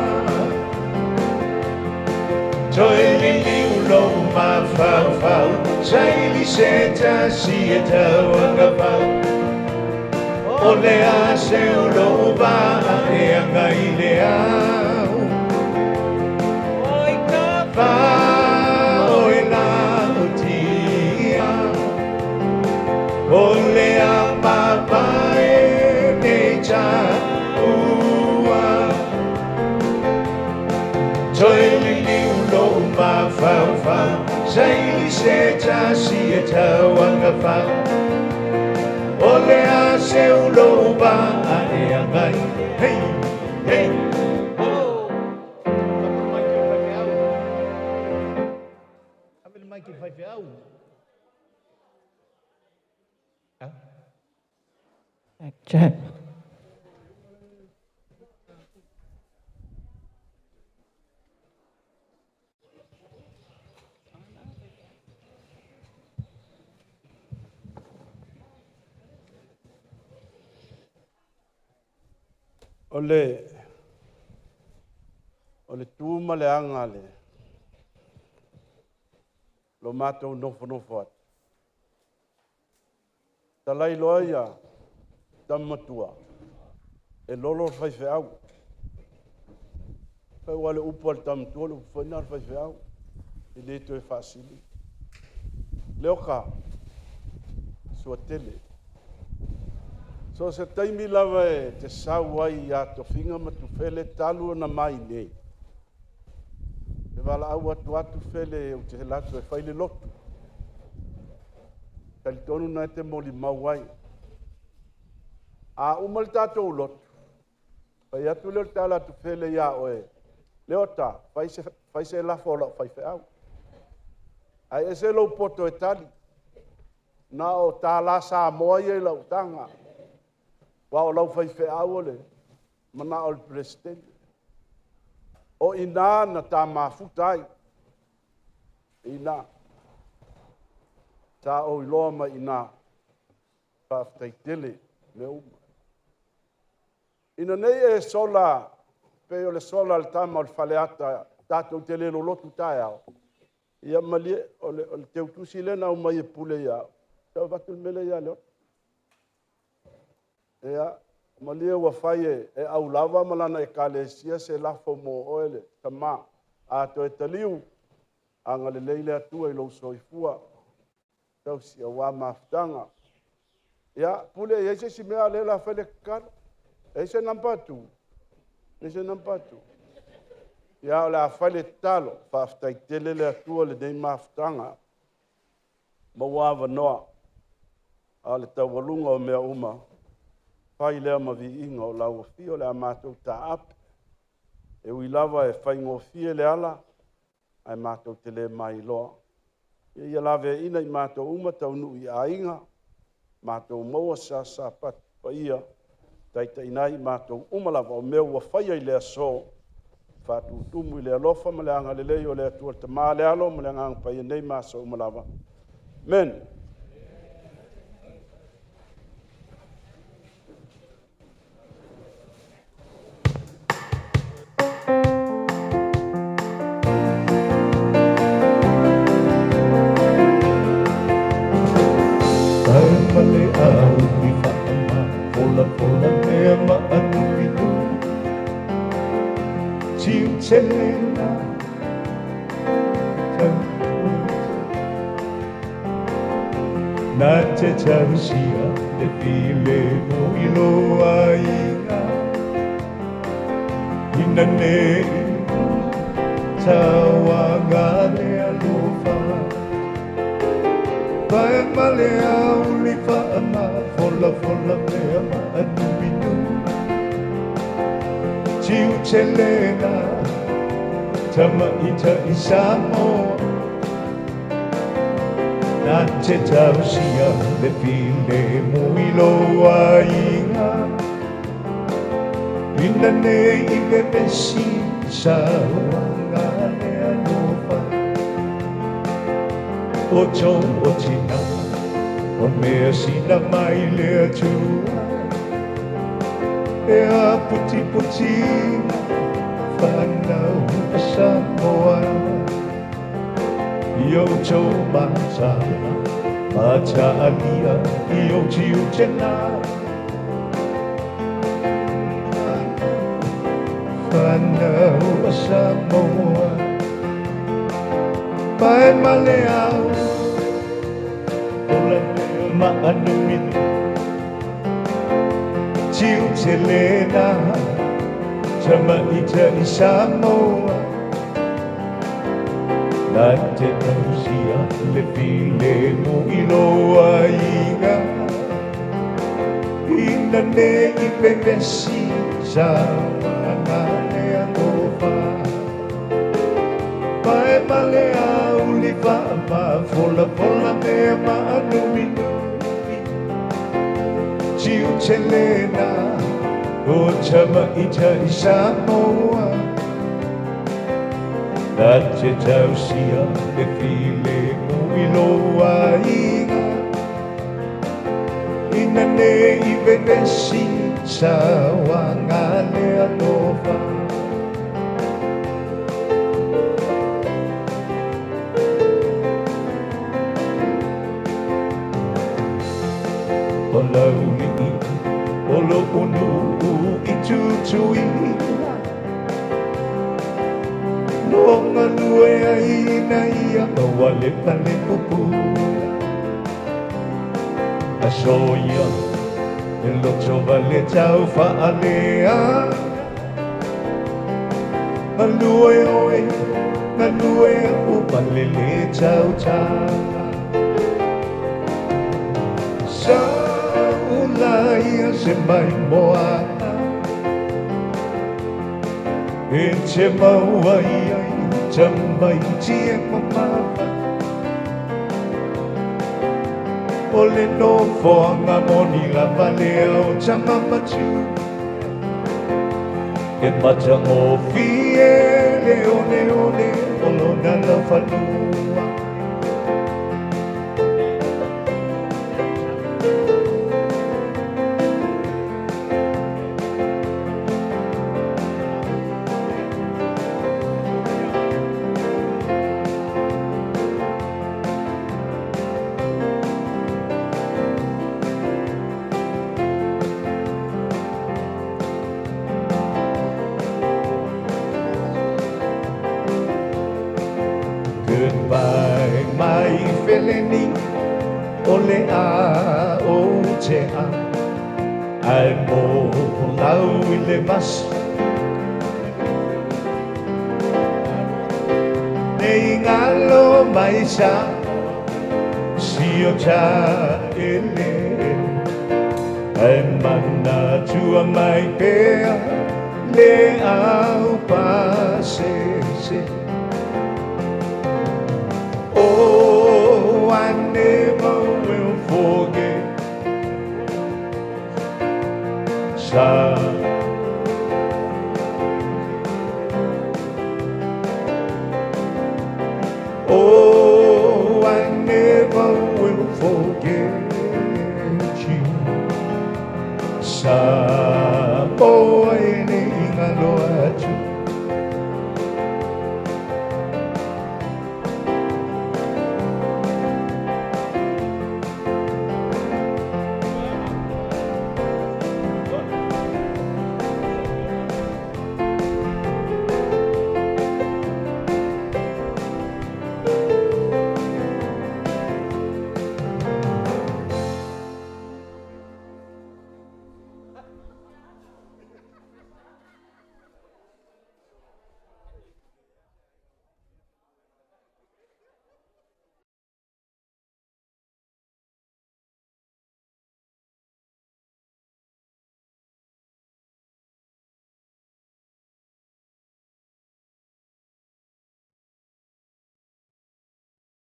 toi li ulo ma fau sai li seta si e tauanga pau ole a se ulo va e anga i le au oi ka va oi la utia ole a papa e ne jaua toi li ulo ma fau sai li seta si e tauanga pau ole a se ulo va e angai hey hey oh abre mai que vai ver check ole tuma le anga le lo matou nofo atu talai loia tamatua e lolo faifeau kai wale upo al tamatua lo faina faifeau e le to e fasili leoka suatele so se taimi lava e te sauai ia Tofiga ma Tufele talu na mai nei. E wala au atu Tufele o te helatu e whaile lotu. Tali tonu na te moli mauai. A umal tātou lotu. Pai atu leo tala Tufele ia oe. Leo ta, whaise la fola whaife au. Ai ese lo poto e tali. Na o tā la Samoa e lau tanga. Wa o lau whaife au ole, mana o le presidente. O ina na tā mafutai. Ina. Tā o iloa ma ina. Whaftai tele le uma. Ina nei e sola, pe o le sola le tama o le whaleata, tātou tele lo lotu tae au. Ia malie, o le teutusi lena o mai e pule iau. Tau watu mele ia leo. Ea, malia ua whai e au lava malana e kalesia se lafo mo oele, tama, a to e taliu, a ngale leile atua i lo soifua, tau si a wā maftanga. Ea, pule e se si mea lela whele kara, e se nampatu, Ea, o le a whale talo, whaftai telele atua le nei maftanga, ma wāwa noa, a le tawalunga o mea uma, pai lea ma vi inga o lau fi o le a mātou ta ap. E ui lava e whai ngofie le ala, ai mātou te le mai loa. Ia lawe ina i mātou uma tau nui a inga, mātou maua sa pat pa ia, taita inai mātou uma lava o mea ua whai ai lea so, whātu tumu i lea lofa ma le anga le lei o lea tuar te mā le alo, ma le anga pa ia nei māsa uma lava. Men. Na te tarusia te pile o iloa inga ina ne tawa ngale alofa pai male au li fa'ama fola mea ma anubinu tiu te lena tama ita i Samoa na te tausia le pile mui loa inga ina nei I me pesi sa wanga le anova o tau o tina o mea sina mai le atua e a puti puti whanau a Samoan Yo tau matana Mata alia Yo tiu tena Whanau a Samoa Pae male au Ola maanu minu Tiu te lena Tama ita I Samoa Na te tausia le pile mui loa inga Ina ne I pepesi sa wana le anova Pae male au li wama Fola fola mea maanu minui Tiu te lena O tama ita I Samoa Na te tausia le pile mui loa inga Ina ne I venesi sa wanga le anova O lauli o lo unu I tutui Longa lue aina ia no wale pale pupula A soia e loto vale tau whaalea Ma lue oe, ma lue o pale le tau tala Sa ulaia se mai moana E te maua ia Tamai tia mamapa O le no foanga moni la valea o tamamatu E mata o fie le one o lona la whanua Goodbye, my felony, ole a o te a. Ai mo lau I le masu. Nei ngalo mai sa, si o ta ele. Ai mana tua mai pea, le au pase se. Oh, I never will forget. Oh, I never will forget you.